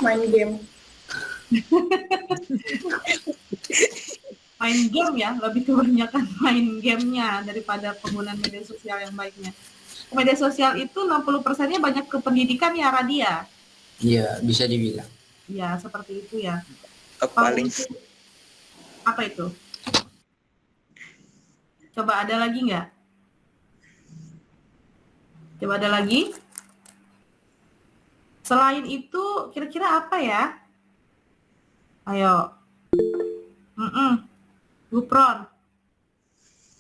Main game. Main game ya, lebih kebanyakan main gamenya daripada penggunaan media sosial yang baiknya. Media sosial itu 60%-nya banyak ke pendidikan ya, Radi ya? Iya, bisa dibilang. Ya, seperti itu ya. Paling Apa itu? Coba ada lagi nggak? Coba ada lagi? Selain itu, kira-kira apa ya? Ayo. Gupron.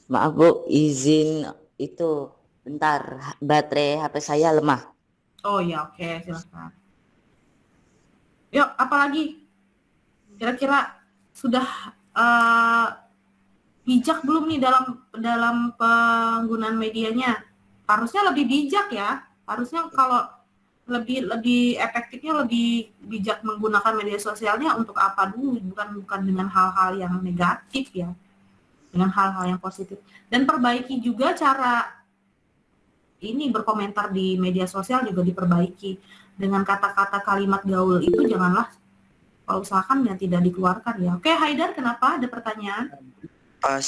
Maaf Bu, izin itu bentar, baterai HP saya lemah. Oh ya, oke, silakan. Yuk, apa lagi? Kira-kira sudah bijak belum nih dalam penggunaan medianya? Harusnya lebih bijak ya. Harusnya kalau lebih efektifnya lebih bijak menggunakan media sosialnya untuk apa dulu, bukan dengan hal-hal yang negatif ya, dengan hal-hal yang positif. Dan perbaiki juga cara ini berkomentar di media sosial juga diperbaiki dengan kata-kata kalimat gaul itu janganlah, kalau usahakan yang tidak dikeluarkan ya. Oke, Haidar, kenapa ada pertanyaan? pas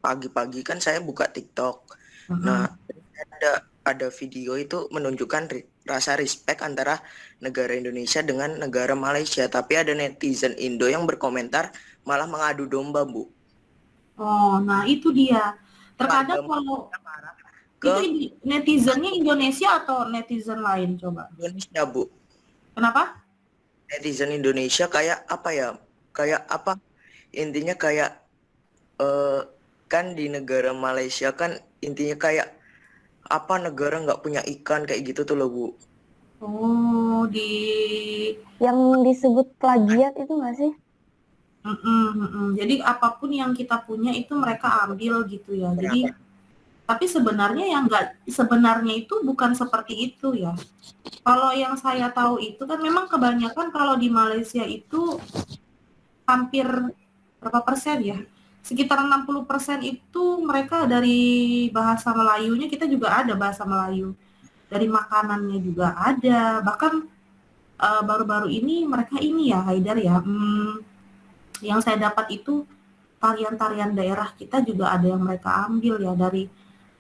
pagi-pagi kan saya buka TikTok. Nah, ada video itu menunjukkan rasa respect antara negara Indonesia dengan negara Malaysia, tapi ada netizen Indo yang berkomentar malah mengadu domba, Bu. Oh, nah itu dia. Terkadang kalau itu netizennya Indonesia atau netizen lain, coba? Indonesia, Bu. Kenapa? Netizen Indonesia kayak apa ya? Kayak apa? Intinya kayak kan di negara Malaysia kan intinya kayak apa, negara nggak punya ikan kayak gitu tuh loh, Bu. Oh, Yang disebut plagiat itu nggak sih? Jadi apapun yang kita punya itu mereka ambil gitu ya. Jadi tapi sebenarnya itu bukan seperti itu ya. Kalau yang saya tahu itu kan memang kebanyakan kalau di Malaysia itu hampir berapa persen ya? Sekitar 60% itu mereka dari bahasa Melayunya, kita juga ada bahasa Melayu. Dari makanannya juga ada. Bahkan baru-baru ini mereka ini ya, Haidar ya. Yang saya dapat itu tarian-tarian daerah kita juga ada yang mereka ambil ya, dari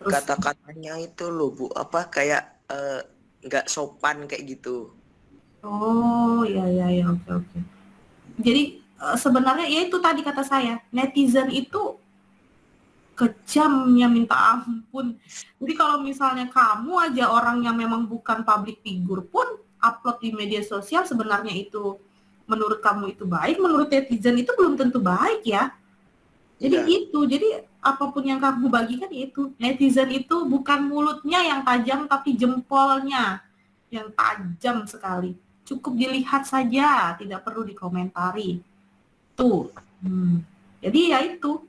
Terus, kata-katanya itu loh Bu, apa kayak nggak sopan kayak gitu. oh ya, oke. Jadi sebenarnya ya itu tadi kata saya, netizen itu kejamnya minta ampun. Jadi kalau misalnya kamu aja orang yang memang bukan public figure pun upload di media sosial, sebenarnya itu menurut kamu itu baik, menurut netizen itu belum tentu baik ya. Jadi Iya. gitu, jadi apapun yang kamu bagikan itu, netizen itu bukan mulutnya yang tajam tapi jempolnya yang tajam sekali. Cukup dilihat saja, tidak perlu dikomentari. Tuh. Jadi ya itu,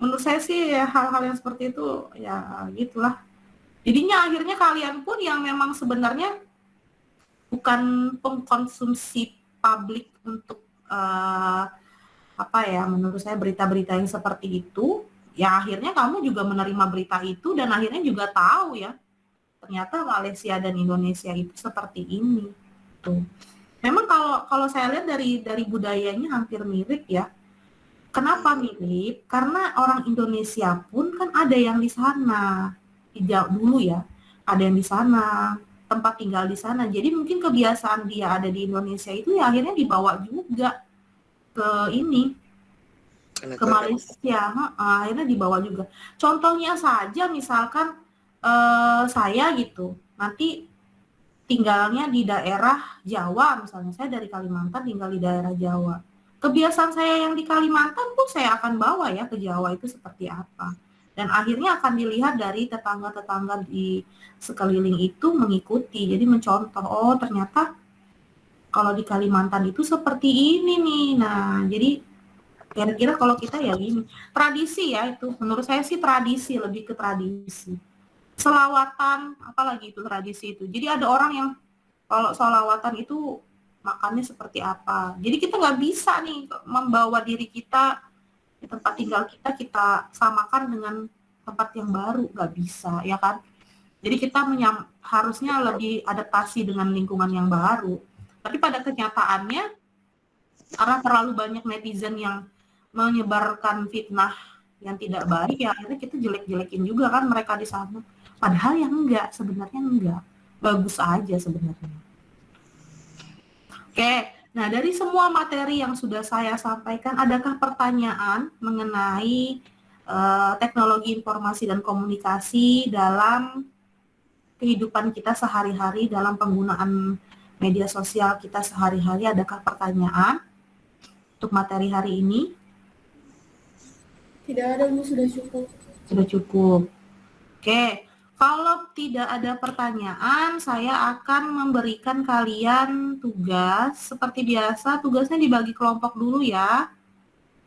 menurut saya sih ya, hal-hal yang seperti itu ya gitulah. Jadinya akhirnya kalian pun yang memang sebenarnya bukan pengkonsumsi publik untuk apa ya, menurut saya berita-berita yang seperti itu, ya akhirnya kamu juga menerima berita itu dan akhirnya juga tahu ya, ternyata Malaysia dan Indonesia itu seperti ini. Tuh. Memang kalau saya lihat dari budayanya hampir mirip ya. Kenapa mirip? Karena orang Indonesia pun kan ada yang di sana. Dulu ya, ada yang di sana, tempat tinggal di sana. Jadi mungkin kebiasaan dia ada di Indonesia itu ya akhirnya dibawa juga ke ini, ke Malaysia. Akhirnya dibawa juga. Contohnya saja misalkan saya gitu, nanti tinggalnya di daerah Jawa, misalnya saya dari Kalimantan tinggal di daerah Jawa. Kebiasaan saya yang di Kalimantan pun saya akan bawa ya ke Jawa itu seperti apa. Dan akhirnya akan dilihat dari tetangga-tetangga di sekeliling itu mengikuti. Jadi mencontoh, oh ternyata kalau di Kalimantan itu seperti ini nih. Nah, jadi kira-kira kalau kita ya gini. Tradisi ya itu, menurut saya sih tradisi, lebih ke tradisi. Selawatan, apalagi itu tradisi itu. Jadi ada orang yang kalau selawatan itu makannya seperti apa. Jadi kita nggak bisa nih membawa diri kita di tempat tinggal kita samakan dengan tempat yang baru, nggak bisa, ya kan? Jadi kita harusnya lebih adaptasi dengan lingkungan yang baru. Tapi pada kenyataannya, karena terlalu banyak netizen yang menyebarkan fitnah yang tidak baik, ya akhirnya kita jelek-jelekin juga kan mereka di sana. Padahal yang enggak, sebenarnya enggak. Bagus aja sebenarnya. Oke, nah dari semua materi yang sudah saya sampaikan, adakah pertanyaan mengenai teknologi informasi dan komunikasi dalam kehidupan kita sehari-hari, dalam penggunaan media sosial kita sehari-hari? Adakah pertanyaan untuk materi hari ini? Tidak ada, Bu, sudah cukup. Sudah cukup. Oke. Kalau tidak ada pertanyaan, saya akan memberikan kalian tugas. Seperti biasa, tugasnya dibagi kelompok dulu ya.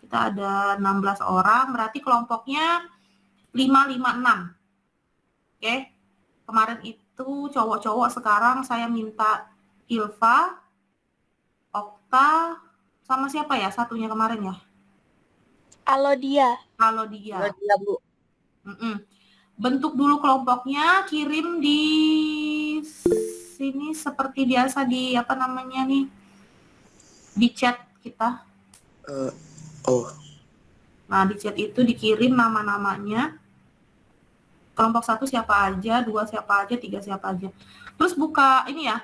Kita ada 16 orang, berarti kelompoknya 5-5-6. Oke. Kemarin itu cowok-cowok, sekarang saya minta Ilva, Okta, sama siapa ya satunya kemarin ya? Alodia. Alodia. Alodia, Bu. Bentuk dulu kelompoknya, kirim di sini seperti biasa di apa namanya nih, di chat kita. Nah di chat itu dikirim nama-namanya. Kelompok 1 siapa aja, 2 siapa aja, 3 siapa aja. Terus buka ini ya,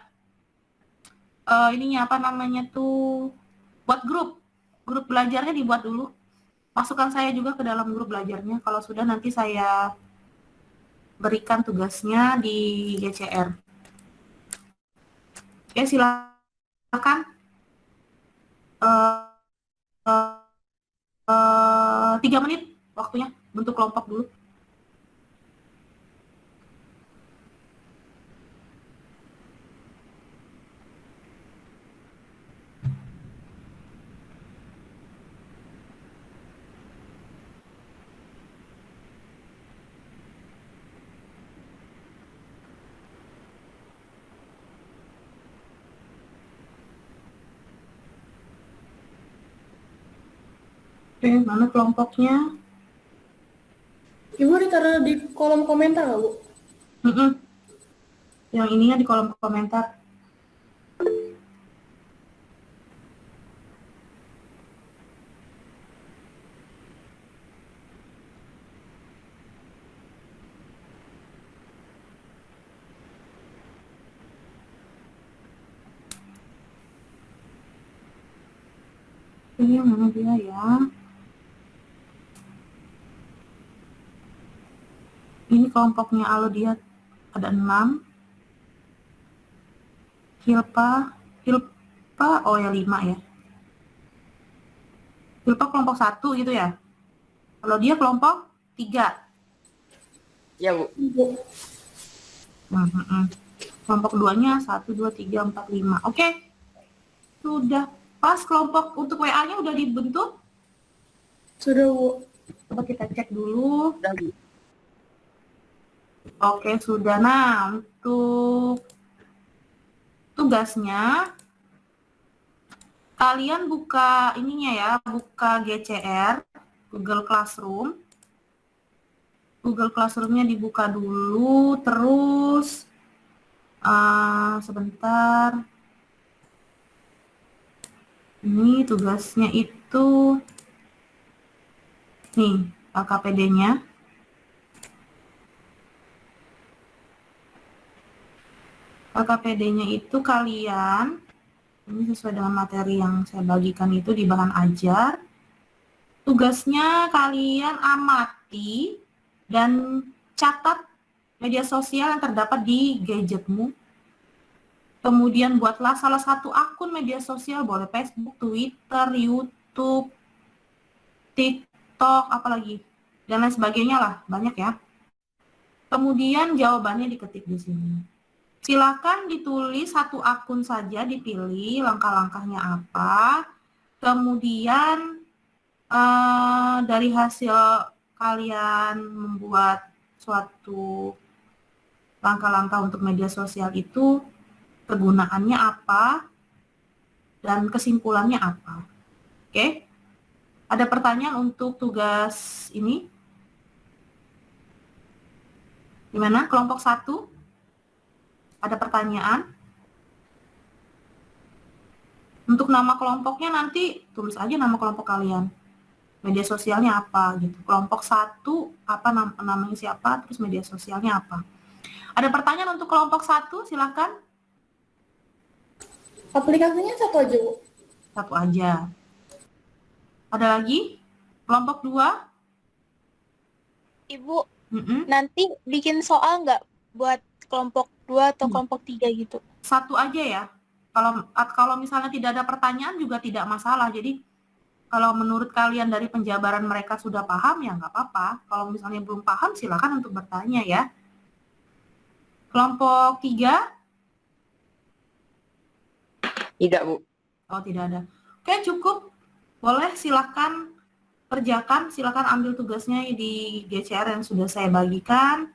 ininya apa namanya tuh, buat grup belajarnya dibuat dulu. Masukkan saya juga ke dalam grup belajarnya. Kalau sudah nanti saya berikan tugasnya di GCR. Oke, silakan. 3 menit waktunya, bentuk kelompok dulu. Oke, mana kelompoknya? Ibu ditaruh di kolom komentar nggak, Bu? Yang ininya di kolom komentar. Ini mana dia ya? Ini kelompoknya Alodia ada 6. Hilpa, oh ya 5 ya. Hilpa kelompok 1 gitu ya? Kalau dia kelompok 3. Ya, Bu. Kelompok 2-nya 1, 2, 3, 4, 5. Oke. Sudah pas kelompok untuk WA-nya udah dibentuk? Sudah, Bu. Coba kita cek dulu. Udah, Bu. Oke, sudah. Nah, untuk tugasnya kalian buka ininya ya, buka GCR, Google Classroom. Google Classroom-nya dibuka dulu, terus sebentar. Ini tugasnya itu nih, LKPD-nya. LKPD-nya itu kalian, ini sesuai dengan materi yang saya bagikan itu di bahan ajar. Tugasnya kalian amati dan catat media sosial yang terdapat di gadgetmu. Kemudian buatlah salah satu akun media sosial, boleh Facebook, Twitter, YouTube, TikTok, apalagi, dan lain sebagainya lah, banyak ya. Kemudian jawabannya diketik di sini. Silakan ditulis satu akun saja, dipilih langkah-langkahnya apa. Kemudian dari hasil kalian membuat suatu langkah-langkah untuk media sosial itu, kegunaannya apa, dan kesimpulannya apa. Oke? Ada pertanyaan untuk tugas ini? Gimana? Kelompok 1? Ada pertanyaan? Untuk nama kelompoknya nanti tulis aja nama kelompok kalian. Media sosialnya apa gitu. Kelompok 1 apa namanya siapa, terus media sosialnya apa. Ada pertanyaan untuk kelompok 1? Silakan. Aplikasinya satu aja, Bu. Satu aja. Ada lagi? Kelompok 2? Ibu, nanti bikin soal nggak buat kelompok 2 atau kelompok 3 gitu? Satu aja ya. Kalau misalnya tidak ada pertanyaan juga tidak masalah. Jadi kalau menurut kalian dari penjabaran mereka sudah paham ya nggak apa-apa. Kalau misalnya belum paham silakan untuk bertanya ya. Kelompok 3? Tidak, Bu. Oh, tidak ada. Oke, cukup. Boleh silakan kerjakan, silakan ambil tugasnya di GCR yang sudah saya bagikan.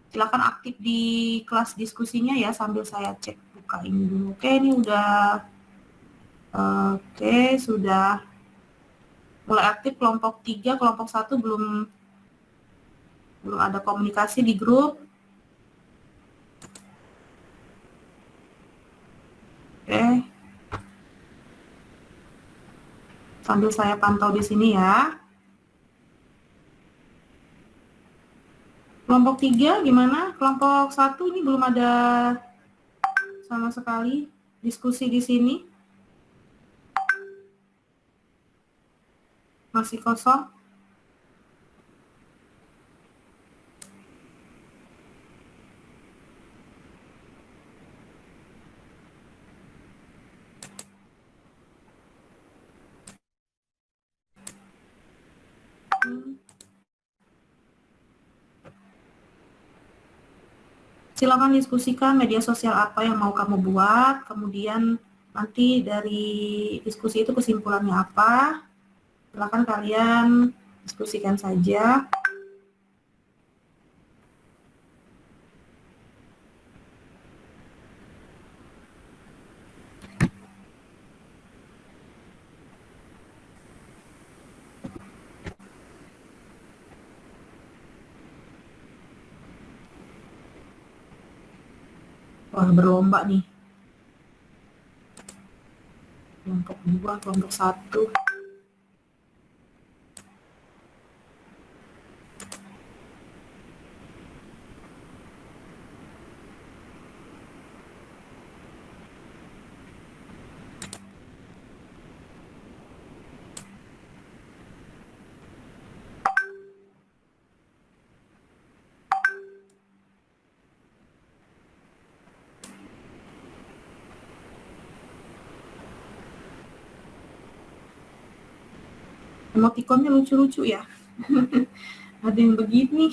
Silakan aktif di kelas diskusinya ya sambil saya cek buka ini dulu. Oke, ini udah sudah mulai aktif kelompok 3, kelompok 1 belum ada komunikasi di grup. Oke. Sambil saya pantau di sini ya. Kelompok 3 gimana? Kelompok 1 ini belum ada sama sekali diskusi di sini. Masih kosong. Silakan diskusikan media sosial apa yang mau kamu buat, kemudian nanti dari diskusi itu kesimpulannya apa. Silakan kalian diskusikan saja. Wah, berlomba nih. Kelompok 2, kelompok 1. Emotikonnya lucu-lucu ya. Ada yang begini.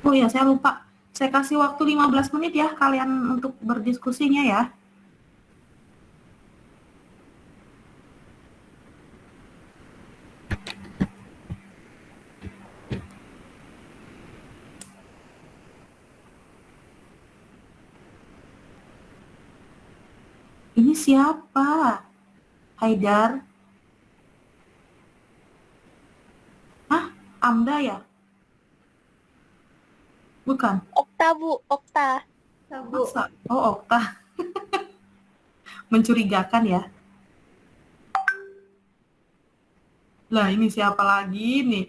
Oh ya, saya lupa. Saya kasih waktu 15 menit ya kalian untuk berdiskusinya ya. Ini siapa? Haidar? Hah? Amda ya? Bukan. Okta, Bu. Okta. Bu. Masa? Oh, Okta. Mencurigakan ya. Lah, ini siapa lagi nih?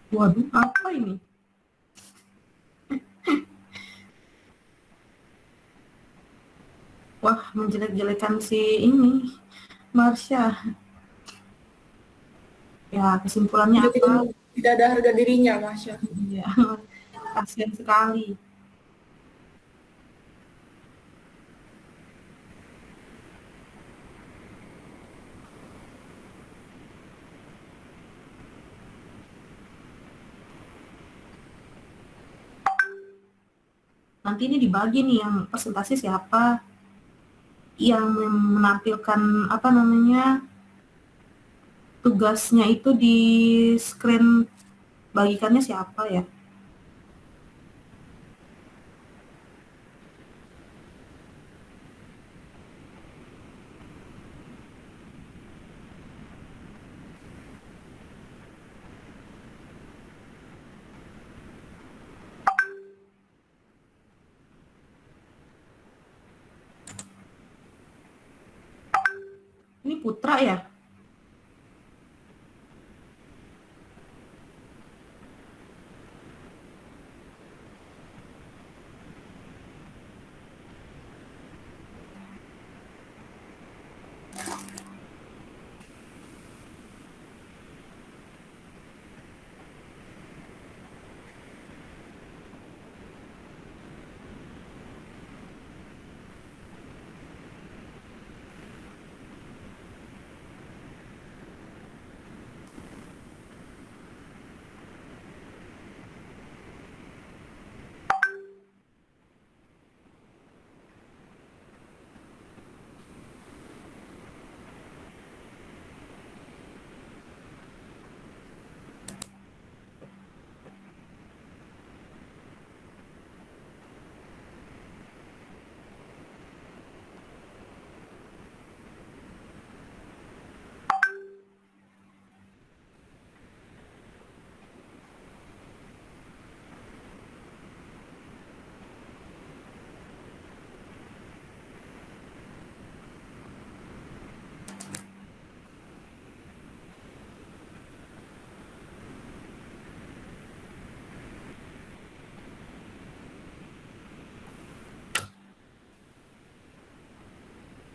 Waduh, apa ini? Wah, menjelek-jelekan si ini, Marsha. Ya, kesimpulannya Tidak, apa? tidak ada harga dirinya, Masya. Iya, kasihan sekali. Nanti ini dibagi nih yang presentasi siapa, yang menampilkan apa namanya tugasnya itu di screen bagikannya siapa ya? Ini Putra ya?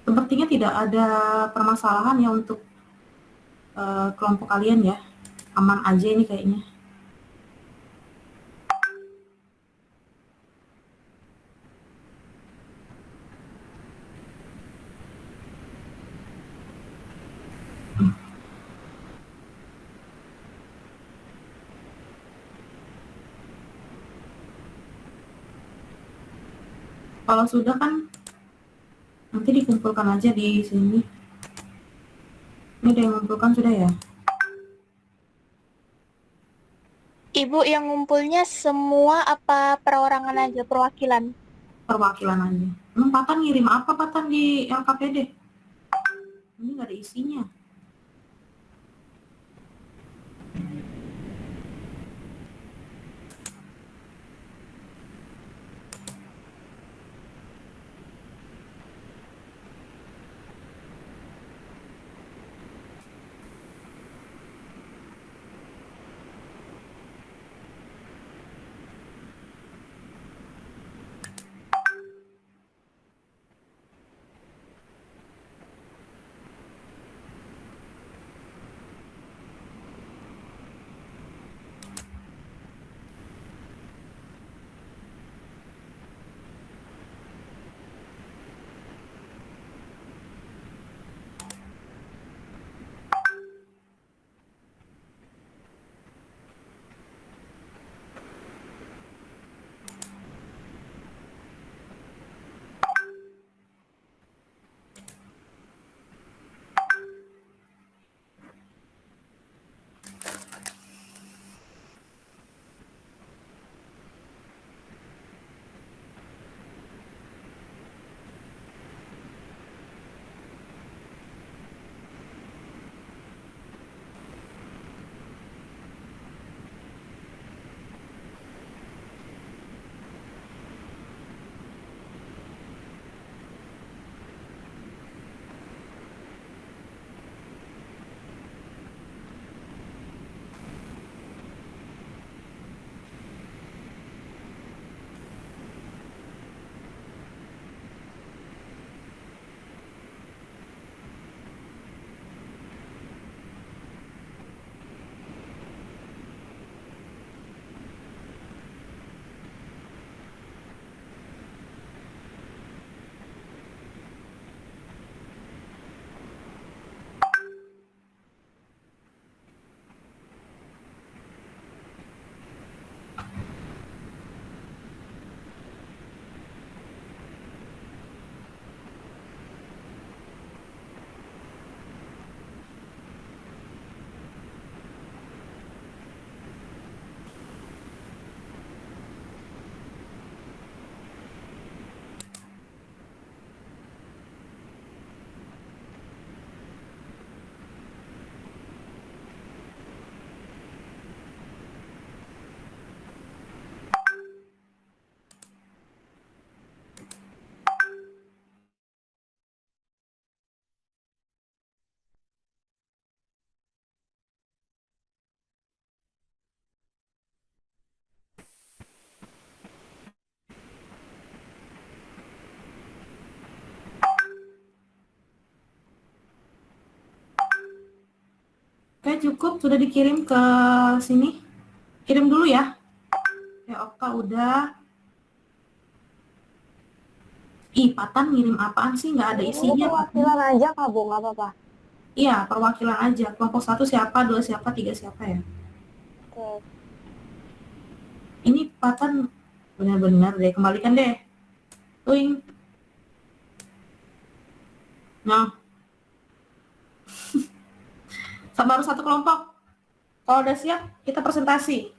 Sepertinya tidak ada permasalahan ya untuk kelompok kalian ya. Aman aja ini kayaknya. Kalau sudah kan nanti dikumpulkan aja di sini. Ini ada yang mengumpulkan sudah ya? Ibu yang ngumpulnya semua apa perorangan aja, perwakilan? Perwakilan aja. Emang Patan ngirim apa Patan di LKPD? Ini nggak ada isinya. Oke, cukup. Sudah dikirim ke sini. Kirim dulu ya. Ya, Okta udah. Ih, Patan ngirim apaan sih? Nggak ada isinya. Perwakilan aja Kak Bu, nggak apa-apa. Iya, perwakilan aja. Kelompok 1 siapa, 2 siapa, 3 siapa ya. Oke. Ini Patan benar-benar deh. Kembalikan deh. Tuing. Nah, baru satu kelompok. Kalau udah siap, kita presentasi.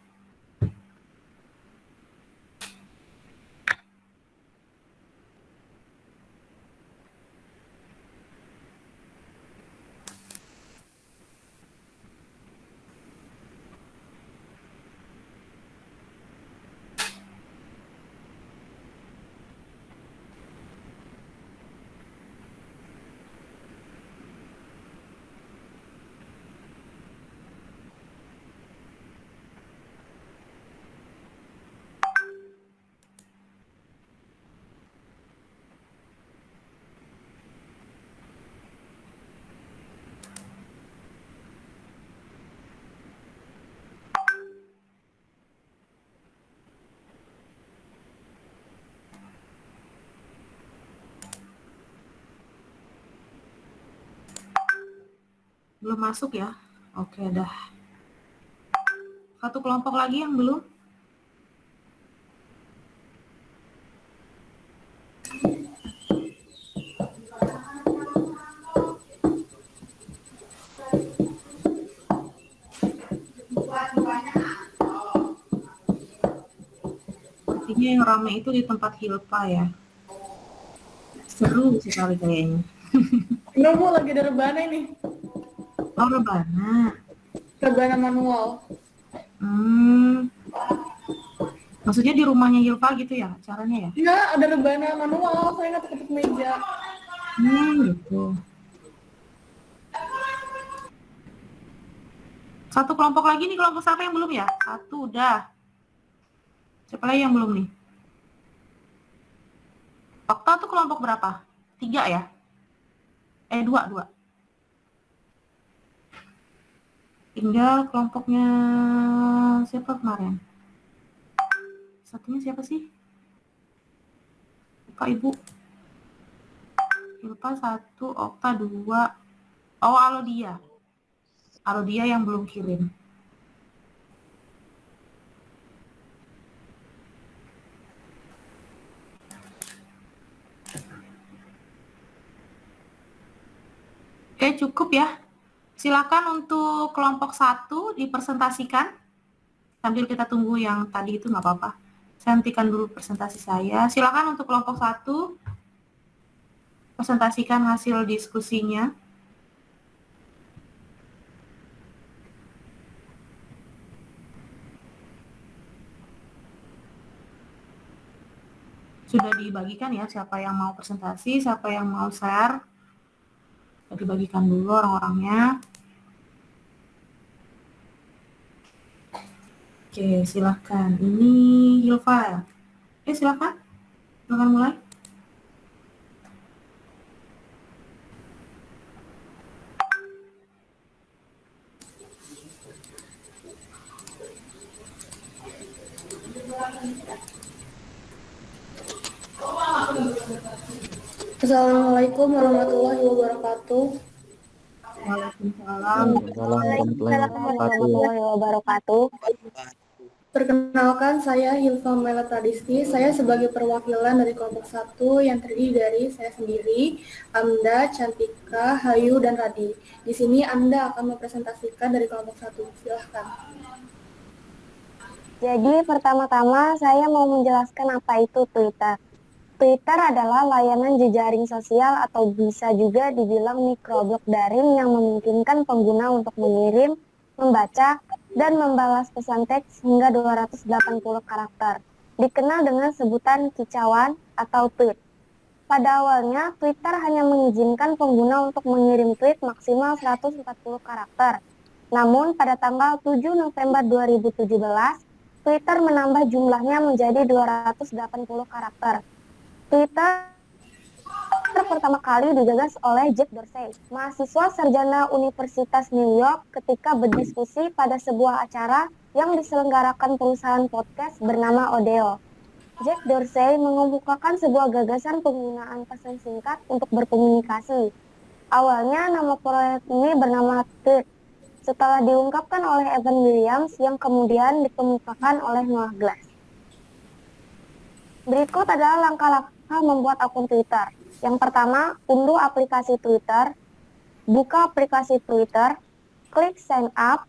Belum masuk ya? Oke, dah. Satu kelompok lagi yang belum? Artinya yang ramai itu di tempat Hilpa ya. Seru sekali kayaknya. Enggak Bu, lagi ada rebana ini. Oh, rebana. Rebana manual. Maksudnya di rumahnya Hilpa gitu ya caranya ya? Enggak, ada rebana manual, saya nggak ketuk meja. Gitu. Satu kelompok lagi nih, kelompok siapa yang belum ya? Satu udah. Siapa lagi yang belum nih? Okta tuh kelompok berapa? 3 ya? 2. Tinggal kelompoknya siapa kemarin? Satunya siapa sih? Lupa Ibu. Hilpa 1, Okta 2. Oh, Alodia. Alodia yang belum kirim. Oke, cukup ya. Silakan untuk kelompok 1 dipresentasikan. Sambil kita tunggu yang tadi itu nggak apa-apa. Saya hentikan dulu presentasi saya. Silakan untuk kelompok 1 presentasikan hasil diskusinya. Sudah dibagikan ya siapa yang mau presentasi, siapa yang mau share. Sudah dibagikan dulu orang-orangnya. Oke, silahkan. Ini Hilfa ya? Silahkan. Silahkan mulai. Assalamualaikum warahmatullahi wabarakatuh. Waalaikumsalam. Warahmatullahi wabarakatuh. Perkenalkan, saya Hilfa Mela Tradisti. Saya sebagai perwakilan dari kelompok 1 yang terdiri dari saya sendiri, Amda, Cantika, Hayu, dan Radi. Di sini Anda akan mempresentasikan dari kelompok 1. Silahkan. Jadi pertama-tama saya mau menjelaskan apa itu Twitter. Twitter adalah layanan jejaring sosial atau bisa juga dibilang microblog daring yang memungkinkan pengguna untuk mengirim, membaca, dan membalas pesan teks hingga 280 karakter. Dikenal dengan sebutan kicauan atau tweet. Pada awalnya, Twitter hanya mengizinkan pengguna untuk mengirim tweet maksimal 140 karakter. Namun, pada tanggal 7 November 2017, Twitter menambah jumlahnya menjadi 280 karakter. Twitter pertama kali digagas oleh Jack Dorsey, mahasiswa sarjana Universitas New York ketika berdiskusi pada sebuah acara yang diselenggarakan perusahaan podcast bernama Odeo. Jack Dorsey mengemukakan sebuah gagasan penggunaan pesan singkat untuk berkomunikasi. Awalnya nama proyek ini bernama Tweet, setelah diungkapkan oleh Evan Williams yang kemudian dikemukakan oleh Noah Glass. Berikut adalah langkah-langkah membuat akun Twitter. Yang pertama, unduh aplikasi Twitter, buka aplikasi Twitter, klik sign up,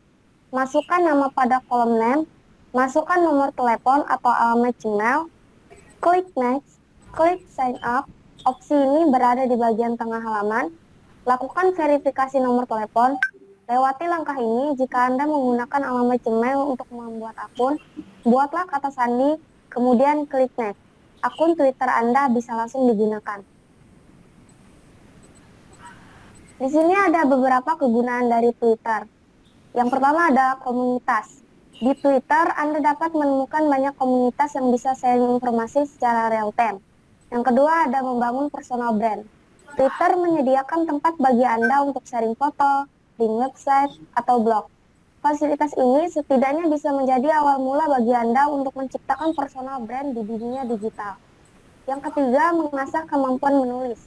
masukkan nama pada kolom name, masukkan nomor telepon atau alamat Gmail, klik next, klik sign up. Opsi ini berada di bagian tengah halaman. Lakukan verifikasi nomor telepon. Lewati langkah ini jika Anda menggunakan alamat Gmail untuk membuat akun. Buatlah kata sandi, kemudian klik next. Akun Twitter Anda bisa langsung digunakan. Di sini ada beberapa kegunaan dari Twitter. Yang pertama ada komunitas. Di Twitter, Anda dapat menemukan banyak komunitas yang bisa sharing informasi secara real time. Yang kedua ada membangun personal brand. Twitter menyediakan tempat bagi Anda untuk sharing foto, link website, atau blog. Fasilitas ini setidaknya bisa menjadi awal mula bagi Anda untuk menciptakan personal brand di dunia digital. Yang ketiga, mengasah kemampuan menulis.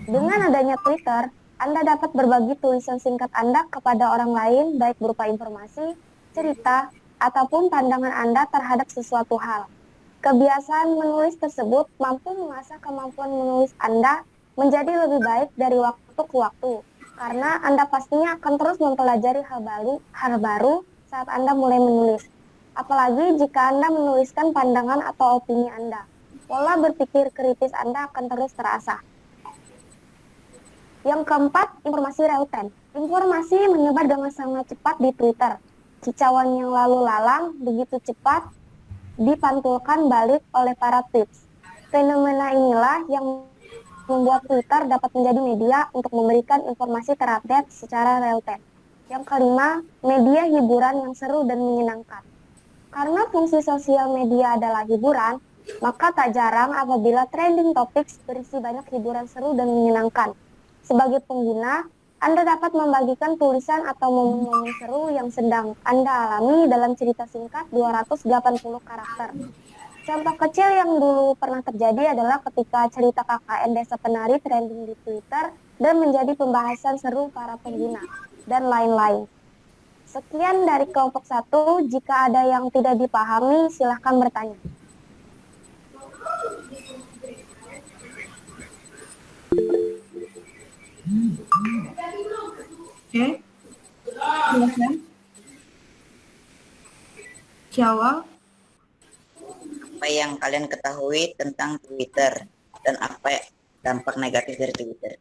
Dengan adanya Twitter, Anda dapat berbagi tulisan singkat Anda kepada orang lain, baik berupa informasi, cerita, ataupun pandangan Anda terhadap sesuatu hal. Kebiasaan menulis tersebut mampu mengasah kemampuan menulis Anda menjadi lebih baik dari waktu ke waktu, karena Anda pastinya akan terus mempelajari hal baru saat Anda mulai menulis. Apalagi jika Anda menuliskan pandangan atau opini Anda, pola berpikir kritis Anda akan terus terasah. Yang keempat, informasi real time. Informasi menyebar dengan sangat cepat di Twitter. Kicauan yang lalu lalang begitu cepat dipantulkan balik oleh para tweets. Fenomena inilah yang membuat Twitter dapat menjadi media untuk memberikan informasi terupdate secara real time. Yang kelima, media hiburan yang seru dan menyenangkan. Karena fungsi sosial media adalah hiburan, maka tak jarang apabila trending topics berisi banyak hiburan seru dan menyenangkan. Sebagai pengguna, Anda dapat membagikan tulisan atau momen-momen seru yang sedang Anda alami dalam cerita singkat 280 karakter. Contoh kecil yang dulu pernah terjadi adalah ketika cerita KKN Desa Penari trending di Twitter dan menjadi pembahasan seru para pengguna, dan lain-lain. Sekian dari kelompok 1, jika ada yang tidak dipahami, silahkan bertanya. Oke, silakan. Jawab. Apa yang kalian ketahui tentang Twitter dan apa dampak negatif dari Twitter?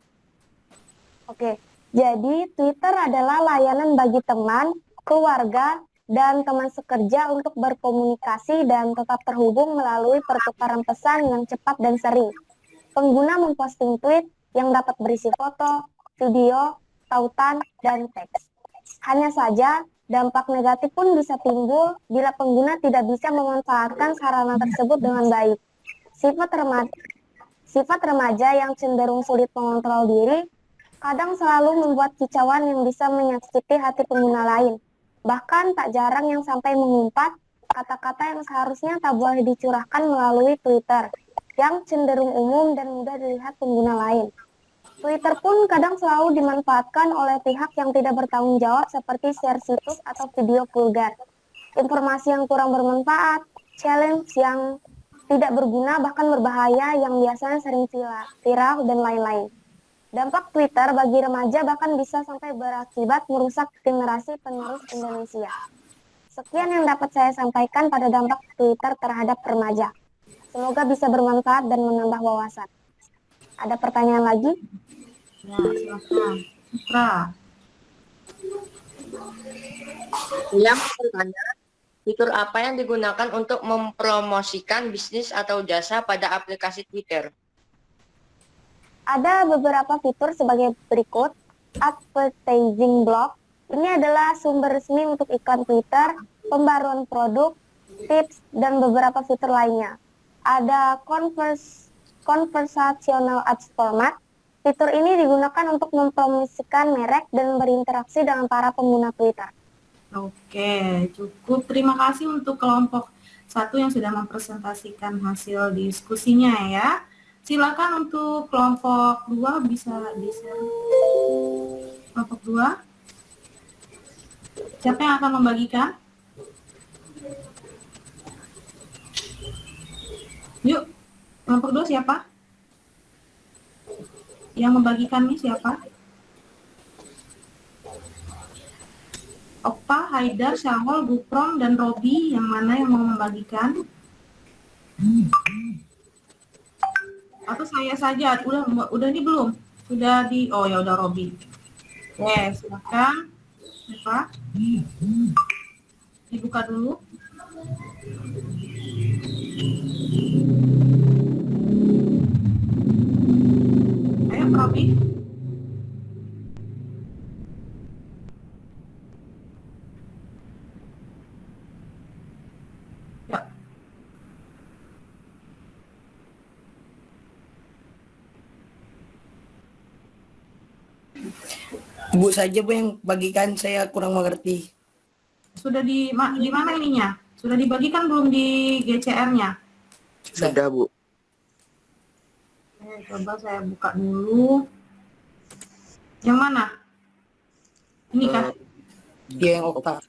Oke, jadi Twitter adalah layanan bagi teman, keluarga, dan teman sekerja untuk berkomunikasi dan tetap terhubung melalui pertukaran pesan yang cepat dan sering. Pengguna memposting tweet yang dapat berisi foto, video, tautan, dan teks. Hanya saja, dampak negatif pun bisa timbul bila pengguna tidak bisa memanfaatkan sarana tersebut dengan baik. Sifat remaja yang cenderung sulit mengontrol diri kadang selalu membuat kicauan yang bisa menyakiti hati pengguna lain. Bahkan tak jarang yang sampai mengumpat kata-kata yang seharusnya tak boleh dicurahkan melalui Twitter, yang cenderung umum dan mudah dilihat pengguna lain. Twitter pun kadang selalu dimanfaatkan oleh pihak yang tidak bertanggung jawab seperti share situs atau video vulgar, informasi yang kurang bermanfaat, challenge yang tidak berguna bahkan berbahaya yang biasanya sering viral dan lain-lain. Dampak Twitter bagi remaja bahkan bisa sampai berakibat merusak generasi penerus Indonesia. Sekian yang dapat saya sampaikan pada dampak Twitter terhadap remaja. Semoga bisa bermanfaat dan menambah wawasan. Ada pertanyaan lagi? Ya, silakan. Putra. Yang bertanya, fitur apa yang digunakan untuk mempromosikan bisnis atau jasa pada aplikasi Twitter? Ada beberapa fitur sebagai berikut. Advertising block. Ini adalah sumber resmi untuk iklan Twitter, pembaruan produk, tips, dan beberapa fitur lainnya. Ada conversational ads format. Fitur ini digunakan untuk mempromosikan merek dan berinteraksi dengan para pengguna Twitter. Oke, cukup. Terima kasih untuk kelompok 1 yang sudah mempresentasikan hasil diskusinya ya. Silakan untuk kelompok 2 bisa di-share. Kelompok 2. Siapa yang akan membagikan? Yuk, kelompok 2 siapa? Yang membagikan nih siapa? Okta, Haidar, Syamol, Gupron, dan Robi. Yang mana yang mau membagikan? Atau saya saja? Udah ini belum? Sudah di... Oh ya udah Robi. Oke, silakan. Siapa? Dibuka dulu. Ayo, Robi. Ya. Bu saja Bu yang bagikan, saya kurang mengerti. Sudah di mana ininya? Sudah dibagikan belum di GCR-nya? Sudah, Bu. Oke, coba saya buka dulu. Yang mana? Ini kah? Iya, yang Okta.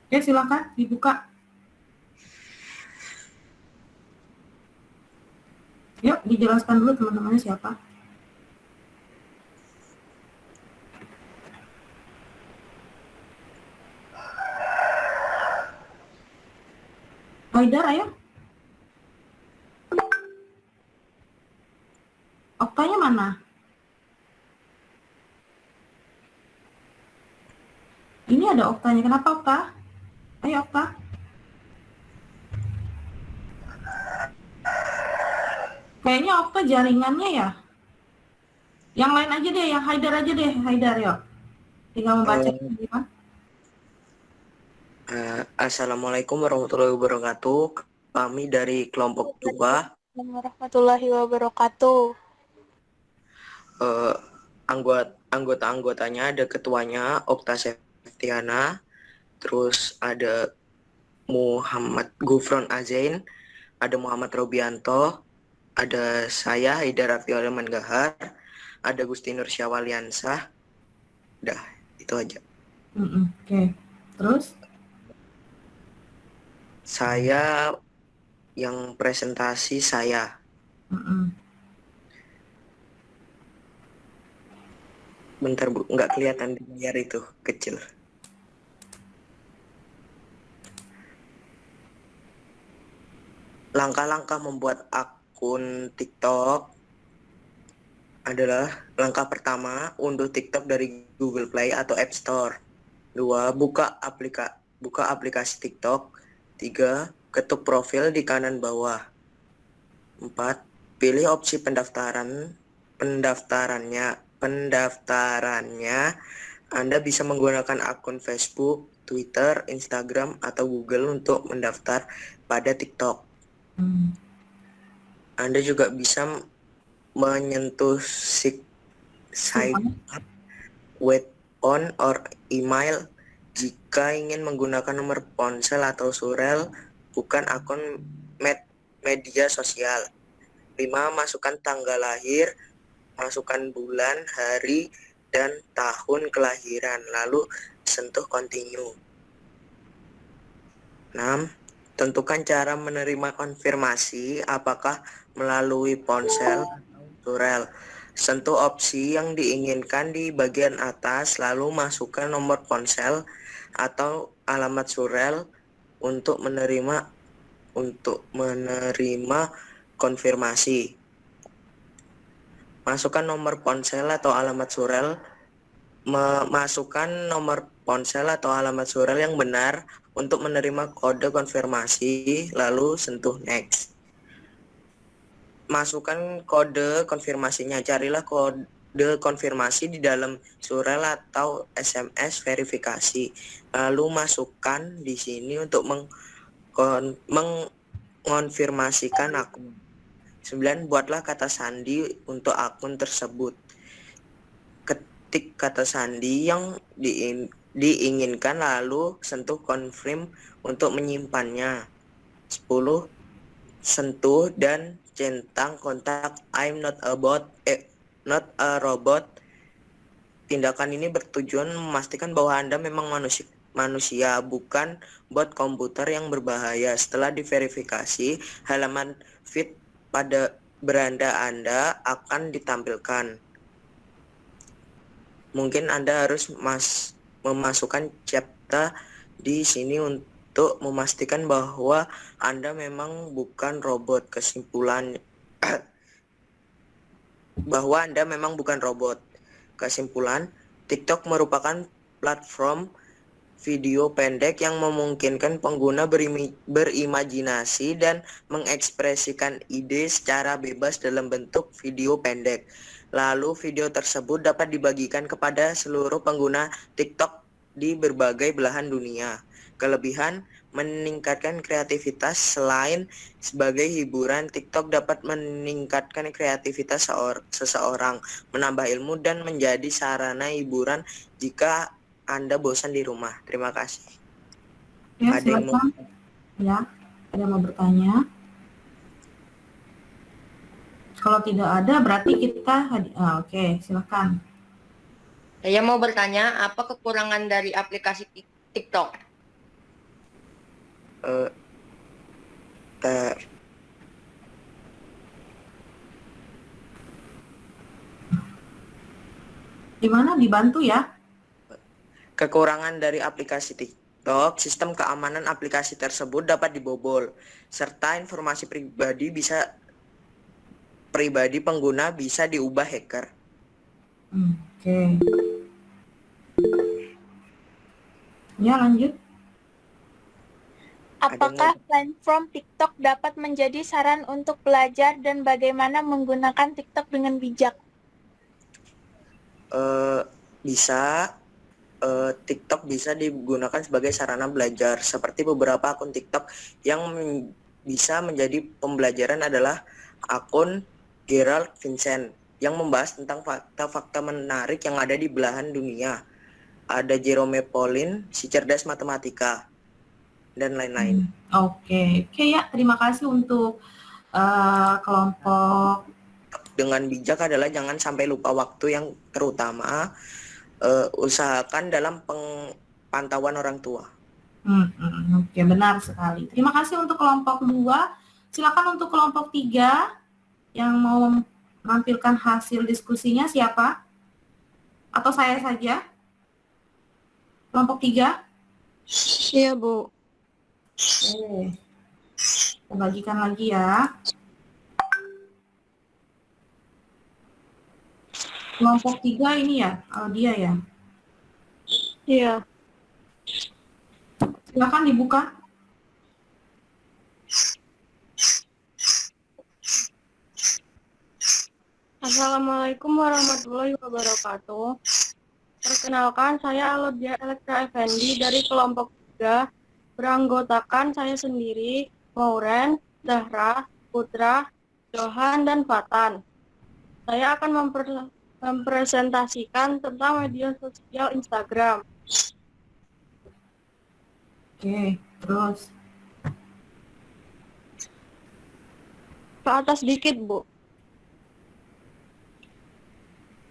Oke, silakan dibuka. Yuk, dijelaskan dulu teman-temannya siapa. Haidar, ayo. Oktanya mana? Ini ada Oktanya. Kenapa Okta? Ayo Okta. Kayaknya Okta jaringannya ya. Yang lain aja deh, yang Haidar aja deh. Haidar, yuk. Tinggal membaca. Assalamualaikum warahmatullahi wabarakatuh. Kami dari kelompok 2. Warahmatullahi wabarakatuh. Anggota-anggotanya ada ketuanya Okta Septiana, terus ada Muhammad Gufron Azain, ada Muhammad Robianto, ada saya Haidar Artiol Manggahar, ada Gustinur Syawaliansah. Udah, itu aja. Oke. Terus? Saya yang presentasi saya. Bentar Bu, nggak kelihatan di layar itu, kecil. Langkah-langkah membuat akun TikTok adalah langkah pertama, unduh TikTok dari Google Play atau App Store. 2. Buka aplikasi TikTok. 3. Ketuk profil di kanan bawah. 4. Pilih opsi pendaftarannya. Anda bisa menggunakan akun Facebook, Twitter, Instagram, atau Google untuk mendaftar pada TikTok. Anda juga bisa menyentuh sign up, wait on, or email jika ingin menggunakan nomor ponsel atau surel, bukan akun media sosial. 5. Masukkan tanggal lahir, masukkan bulan, hari, dan tahun kelahiran, lalu sentuh continue. 6. Tentukan cara menerima konfirmasi, apakah melalui ponsel atau surel. Sentuh opsi yang diinginkan di bagian atas, lalu masukkan nomor ponsel atau alamat surel untuk menerima konfirmasi. Masukkan nomor ponsel atau alamat surel. Masukkan nomor ponsel atau alamat surel yang benar untuk menerima kode konfirmasi, lalu sentuh next. Masukkan kode konfirmasinya. Carilah kode konfirmasi di dalam surel atau SMS verifikasi. Lalu masukkan di sini untuk mengonfirmasikan akun. 9. Buatlah kata sandi untuk akun tersebut. Ketik kata sandi yang diinginkan, lalu sentuh confirm untuk menyimpannya. 10. Sentuh dan centang kontak I'm not a robot. Tindakan ini bertujuan memastikan bahwa Anda memang manusia, bukan bot komputer yang berbahaya. Setelah diverifikasi, halaman feed pada beranda Anda akan ditampilkan. Mungkin Anda harus memasukkan CAPTCHA di sini untuk memastikan bahwa Anda memang bukan robot. Kesimpulan bahwa Anda memang bukan robot. Kesimpulan, TikTok merupakan platform video pendek yang memungkinkan pengguna berimajinasi dan mengekspresikan ide secara bebas dalam bentuk video pendek. Lalu video tersebut dapat dibagikan kepada seluruh pengguna TikTok di berbagai belahan dunia. Kelebihan, meningkatkan kreativitas. Selain sebagai hiburan, TikTok dapat meningkatkan kreativitas seseorang, menambah ilmu, dan menjadi sarana hiburan jika Anda bosan di rumah. Terima kasih. Ya, ada yang mau... Ya, ada yang mau bertanya? Kalau tidak ada, berarti kita oke, silakan. Saya mau bertanya, apa kekurangan dari aplikasi TikTok? Gimana, dibantu ya? Kekurangan dari aplikasi TikTok, sistem keamanan aplikasi tersebut dapat dibobol, serta informasi pribadi pengguna bisa diubah hacker. Oke. Ya, lanjut. Apakah platform TikTok dapat menjadi saran untuk belajar dan bagaimana menggunakan TikTok dengan bijak? Bisa. TikTok bisa digunakan sebagai sarana belajar. Seperti beberapa akun TikTok yang bisa menjadi pembelajaran adalah akun Gerald Vincent yang membahas tentang fakta-fakta menarik yang ada di belahan dunia. Ada Jerome Pauline, si cerdas matematika, dan lain-lain. Oke, ya, terima kasih untuk kelompok. Dengan bijak adalah jangan sampai lupa waktu yang terutama. Usahakan dalam pantauan orang tua. Oke, benar sekali. Terima kasih untuk kelompok 2. Silakan untuk kelompok 3 yang mau menampilkan hasil diskusinya siapa? Atau saya saja? Kelompok 3? Iya, Bu. Oke. Kita bagikan lagi ya. Kelompok 3 ini ya, dia ya? Iya. Silakan dibuka. Assalamualaikum warahmatullahi wabarakatuh. Perkenalkan, saya Alodia Elektra Effendi dari kelompok 3, beranggotakan saya sendiri, Mauren, Zahra, Putra, Johan, dan Fatan. Saya akan mempresentasikan tentang media sosial Instagram. Oke, terus. Ke atas dikit, Bu.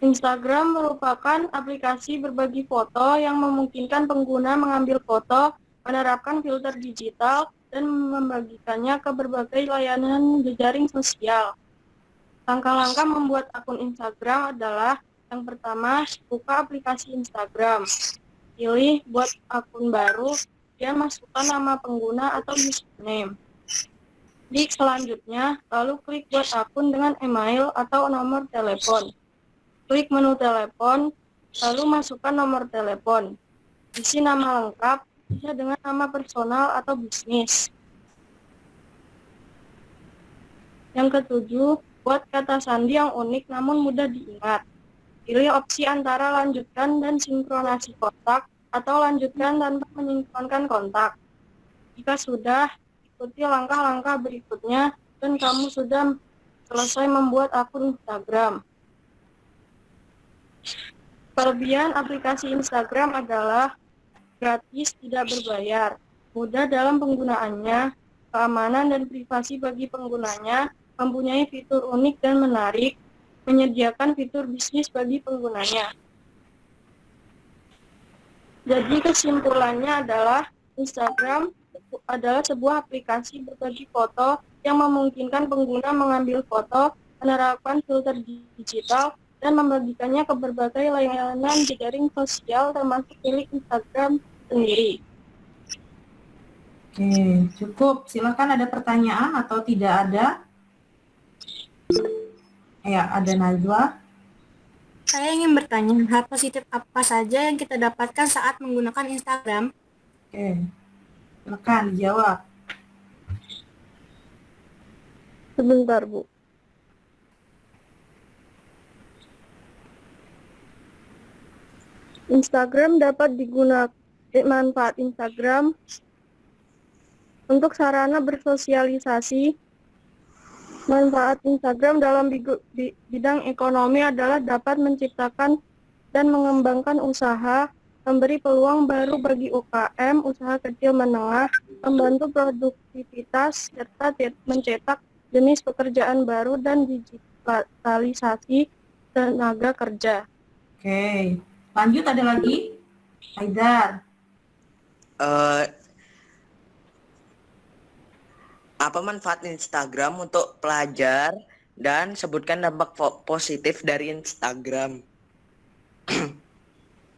Instagram merupakan aplikasi berbagi foto yang memungkinkan pengguna mengambil foto, menerapkan filter digital, dan membagikannya ke berbagai layanan jejaring sosial. Langkah-langkah membuat akun Instagram adalah: yang pertama, buka aplikasi Instagram. Pilih buat akun baru, dan masukkan nama pengguna atau username. Klik selanjutnya, lalu klik buat akun dengan email atau nomor telepon. Klik menu telepon, lalu masukkan nomor telepon. Isi nama lengkap, bisa dengan nama personal atau bisnis. Yang ketujuh, buat kata sandi yang unik namun mudah diingat. Pilih opsi antara lanjutkan dan sinkronasi kontak, atau lanjutkan tanpa menyinkronkan kontak. Jika sudah, ikuti langkah-langkah berikutnya dan kamu sudah selesai membuat akun Instagram. Kelebihan aplikasi Instagram adalah gratis, tidak berbayar, mudah dalam penggunaannya, keamanan dan privasi bagi penggunanya, mempunyai fitur unik dan menarik, menyediakan fitur bisnis bagi penggunanya. Jadi kesimpulannya adalah Instagram adalah sebuah aplikasi berbagi foto yang memungkinkan pengguna mengambil foto, menerapkan filter digital, dan membagikannya ke berbagai layanan jejaring sosial termasuk milik Instagram sendiri. Oke, cukup. Silakan, ada pertanyaan atau tidak ada? Ya, ada Najwa. Saya ingin bertanya, hal positif apa saja yang kita dapatkan saat menggunakan Instagram? Oke, silakan dijawab. Sebentar, Bu. Instagram dapat digunakan, manfaat Instagram untuk sarana bersosialisasi. Manfaat Instagram dalam bidang ekonomi adalah dapat menciptakan dan mengembangkan usaha, memberi peluang baru bagi UKM, usaha kecil menengah, membantu produktivitas, serta mencetak jenis pekerjaan baru dan digitalisasi tenaga kerja. Oke, lanjut ada lagi? Haidar. Apa manfaat Instagram untuk pelajar dan sebutkan dampak positif dari Instagram?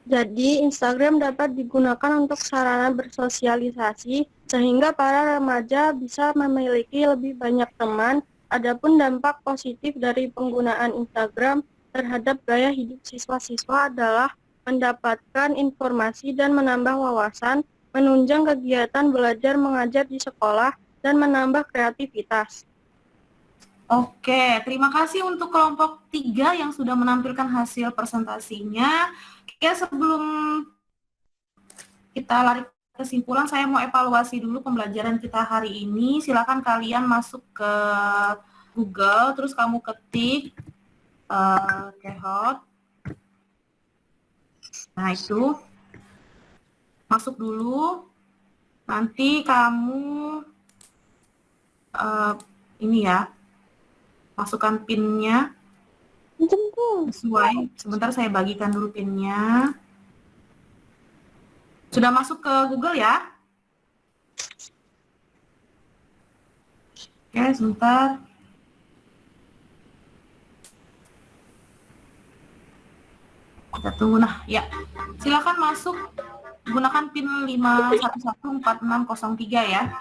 Jadi, Instagram dapat digunakan untuk sarana bersosialisasi sehingga para remaja bisa memiliki lebih banyak teman. Adapun dampak positif dari penggunaan Instagram terhadap gaya hidup siswa-siswa adalah mendapatkan informasi dan menambah wawasan, menunjang kegiatan belajar mengajar di sekolah, dan menambah kreativitas. Oke, terima kasih untuk kelompok 3 yang sudah menampilkan hasil presentasinya. Oke, sebelum kita lari kesimpulan, saya mau evaluasi dulu pembelajaran kita hari ini. Silakan kalian masuk ke Google, terus kamu ketik Kehot. Nah, itu. Masuk dulu. Nanti kamu ini ya, masukkan PIN-nya sesuai. Sebentar saya bagikan dulu PIN-nya. Sudah masuk ke Google ya? Oke, sebentar. Kita tunggu. Nah, ya. Silakan masuk. Gunakan PIN 5114603 ya.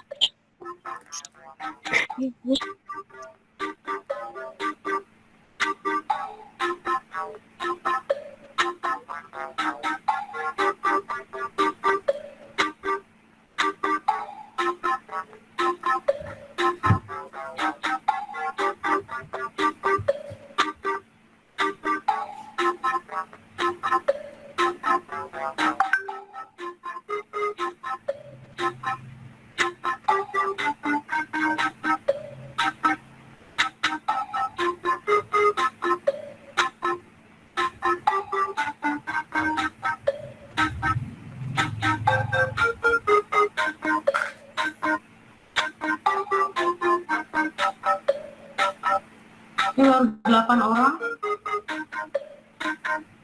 Ini baru 8 orang.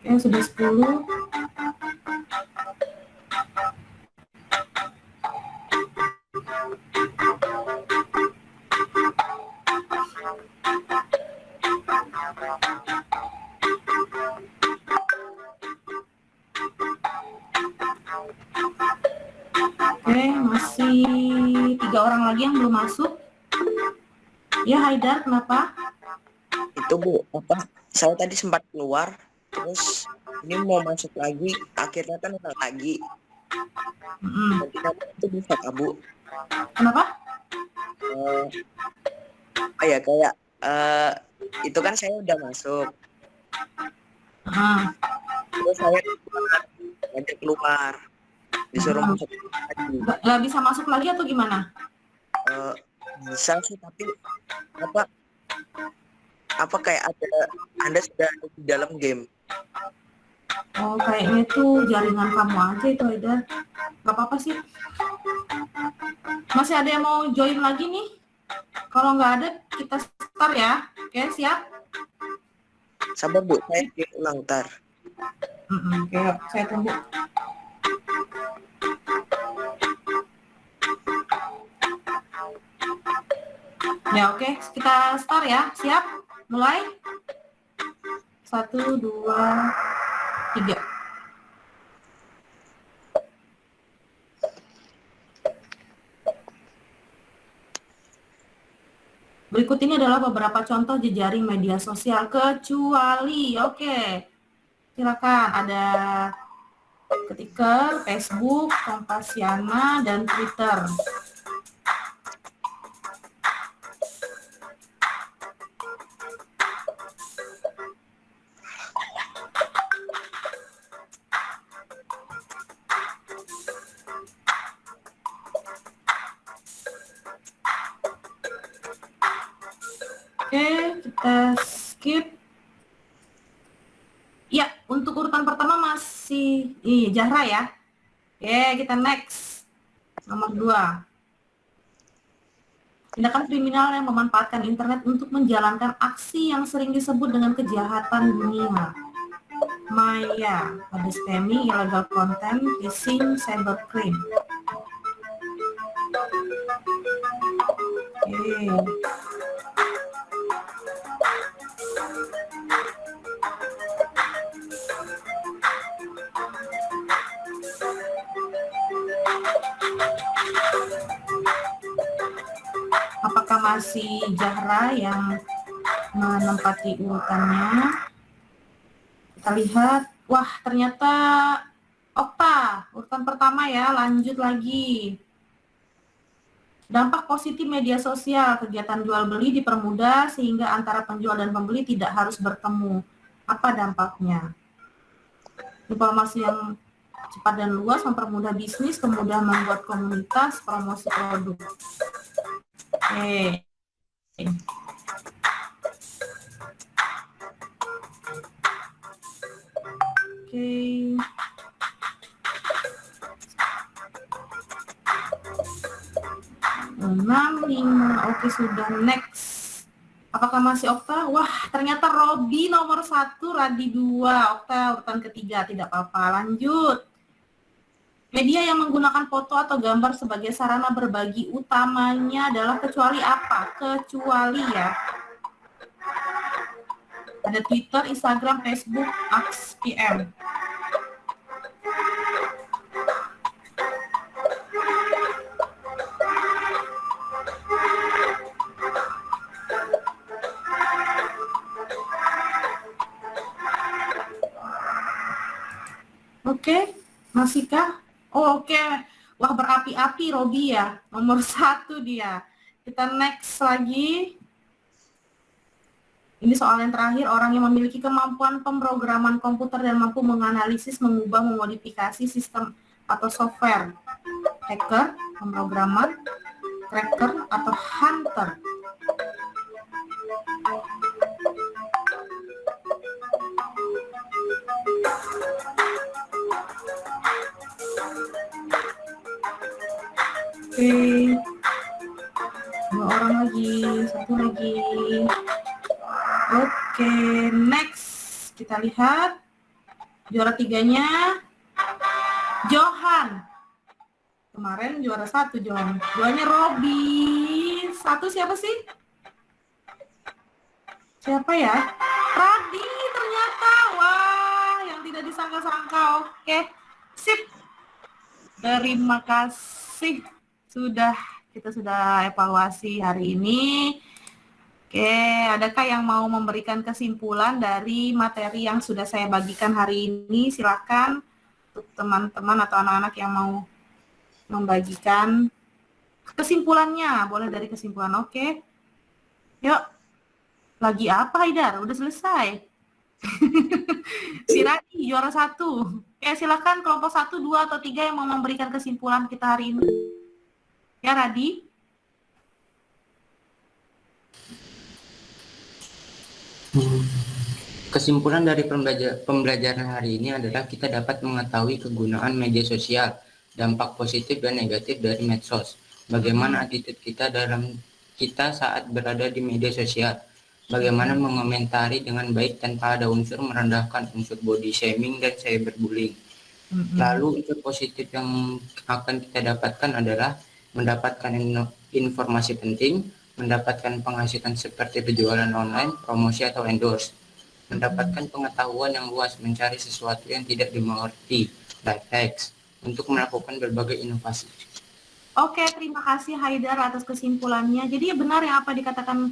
Yang sudah 10. Oke, masih 3 orang lagi yang belum masuk. Ya, Haidar, kenapa? Itu Bu, saya tadi sempat keluar, terus ini mau masuk lagi, akhirnya kan udah lagi. Nanti itu bisa Bu. Kenapa? Kayak itu kan saya udah masuk. Terus saya ngajak keluar, disuruh masuk lagi. Nggak bisa masuk lagi atau gimana? Bisa sih, tapi apa kayak Anda sudah ada di dalam game. Oh, kayaknya itu jaringan kamu aja itu, Haidar. Nggak apa-apa sih. Masih ada yang mau join lagi nih? Kalau nggak ada, kita start ya. Oke, siap? Sabar Bu, saya ulang ntar. Oke, saya tunggu. Ya, oke, kita start ya. Siap? Mulai. 1, 2, 3. Berikut ini adalah beberapa contoh jejaring media sosial kecuali. Oke. Silakan, ada ketika Facebook, Kompasiana, dan Twitter. Oke, kita skip. Ya, untuk urutan pertama masih Zahra ya. Oke, kita next. Nomor 2. Tindakan kriminal yang memanfaatkan internet untuk menjalankan aksi yang sering disebut dengan kejahatan dunia. Maya, body spamming, illegal content, phishing, cybercrime. Oke. Apakah masih Zahra yang menempati urutannya? Kita lihat, wah ternyata Okta, urutan pertama ya, lanjut lagi. Dampak positif media sosial, kegiatan jual beli dipermudah sehingga antara penjual dan pembeli tidak harus bertemu. Apa dampaknya? Informasi yang cepat dan luas mempermudah bisnis, kemudahan membuat komunitas, promosi produk. Oke. Oke. 65, oke sudah, next. Apakah masih Okta? Wah, ternyata Robi nomor 1, Radi 2, Okta urutan ketiga, tidak apa-apa, lanjut. Media yang menggunakan foto atau gambar sebagai sarana berbagi utamanya adalah kecuali apa? Kecuali ya. Ada Twitter, Instagram, Facebook, X, PM. Oke, masihkah? Oh, oke. Wah, berapi-api Robi ya. Nomor 1 dia. Kita next lagi. Ini soal yang terakhir, orang yang memiliki kemampuan pemrograman komputer dan mampu menganalisis, mengubah, memodifikasi sistem atau software. Hacker, pemrograman, cracker, atau hunter. Oke, 2 orang lagi, 1 lagi. Oke, next. Kita lihat. Juara 3-nya, Johan. Kemarin juara 1, Johan. 2-nya Robi. 1 siapa sih? Siapa ya? Radi ternyata. Wah, yang tidak disangka-sangka. Oke, sip. Terima kasih. Kita sudah evaluasi hari ini. Oke, adakah yang mau memberikan kesimpulan dari materi yang sudah saya bagikan hari ini? Silakan untuk teman-teman atau anak-anak yang mau membagikan kesimpulannya. Boleh dari kesimpulan, oke? Yuk, lagi apa Haidar? Udah selesai. Si Radi, juara 1. Oke, silakan kelompok 1, 2, atau 3 yang mau memberikan kesimpulan kita hari ini. Ya, Radi. Kesimpulan dari pembelajaran hari ini adalah kita dapat mengetahui kegunaan media sosial, dampak positif dan negatif dari medsos, bagaimana attitude kita saat berada di media sosial, bagaimana mengomentari dengan baik tanpa ada unsur merendahkan, unsur body shaming dan cyberbullying. Lalu unsur positif yang akan kita dapatkan adalah mendapatkan informasi penting, mendapatkan penghasilan seperti penjualan online, promosi atau endorse, mendapatkan pengetahuan yang luas, mencari sesuatu yang tidak dimengerti, life hacks, untuk melakukan berbagai inovasi. Oke, terima kasih Haidar atas kesimpulannya. Jadi benar yang apa dikatakan,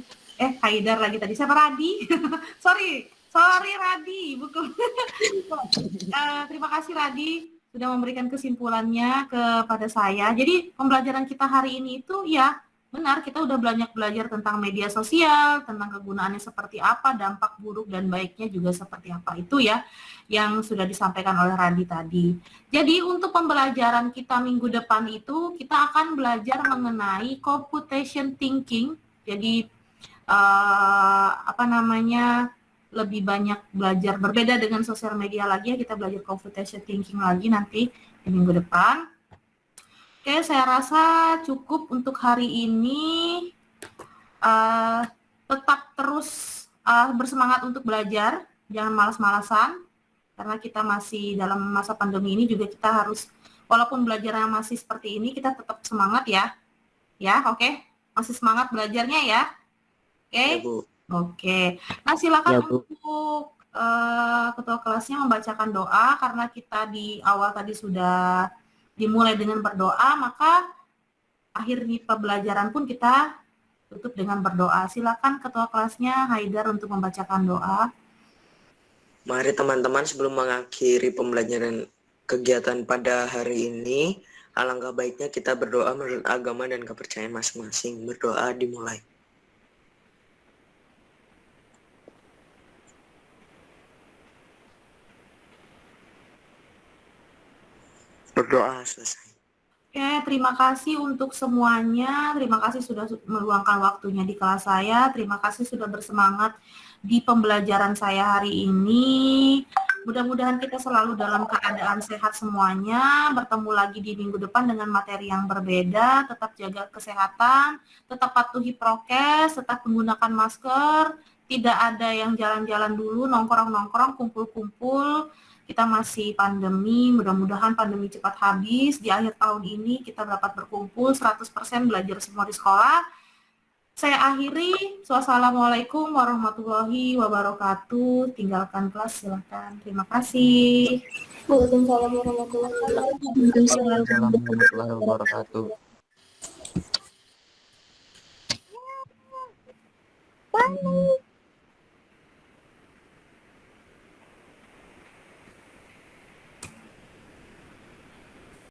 Haidar lagi tadi, siapa Radi? Sorry Radi, bukan. Terima kasih Radi sudah memberikan kesimpulannya kepada saya. Jadi pembelajaran kita hari ini itu ya benar, kita udah banyak belajar tentang media sosial, tentang kegunaannya seperti apa, dampak buruk dan baiknya juga seperti apa, itu ya yang sudah disampaikan oleh Radi tadi. Jadi untuk pembelajaran kita minggu depan itu kita akan belajar mengenai computation thinking. Jadi lebih banyak belajar, berbeda dengan sosial media lagi ya, kita belajar computation thinking lagi nanti di minggu depan. Oke, saya rasa cukup untuk hari ini. tetap terus bersemangat untuk belajar, jangan malas-malasan, karena kita masih dalam masa pandemi ini juga kita harus, walaupun belajarnya masih seperti ini, kita tetap semangat ya. Ya, oke? Masih semangat belajarnya ya? Oke? Ya, Bu. Oke. Nah, silakan Ya, Bu. untuk ketua kelasnya membacakan doa, karena kita di awal tadi sudah dimulai dengan berdoa, maka akhir pembelajaran pun kita tutup dengan berdoa. Silakan ketua kelasnya Haidar untuk membacakan doa. Mari teman-teman, sebelum mengakhiri pembelajaran kegiatan pada hari ini, alangkah baiknya kita berdoa menurut agama dan kepercayaan masing-masing. Berdoa dimulai. Berdoa selesai. Oke, terima kasih untuk semuanya. Terima kasih sudah meluangkan waktunya di kelas saya. Terima kasih sudah bersemangat di pembelajaran saya hari ini. Mudah-mudahan kita selalu dalam keadaan sehat semuanya. Bertemu lagi di minggu depan dengan materi yang berbeda. Tetap jaga kesehatan, tetap patuhi prokes, tetap menggunakan masker. Tidak ada yang jalan-jalan dulu, nongkrong-nongkrong, kumpul-kumpul. Kita masih pandemi, mudah-mudahan pandemi cepat habis. Di akhir tahun ini kita dapat berkumpul 100% belajar semua di sekolah. Saya akhiri. Wassalamualaikum warahmatullahi wabarakatuh. Tinggalkan kelas, silakan. Terima kasih. Waalaikumsalam warahmatullahi wabarakatuh. Waalaikumsalam warahmatullahi wabarakatuh. Bye.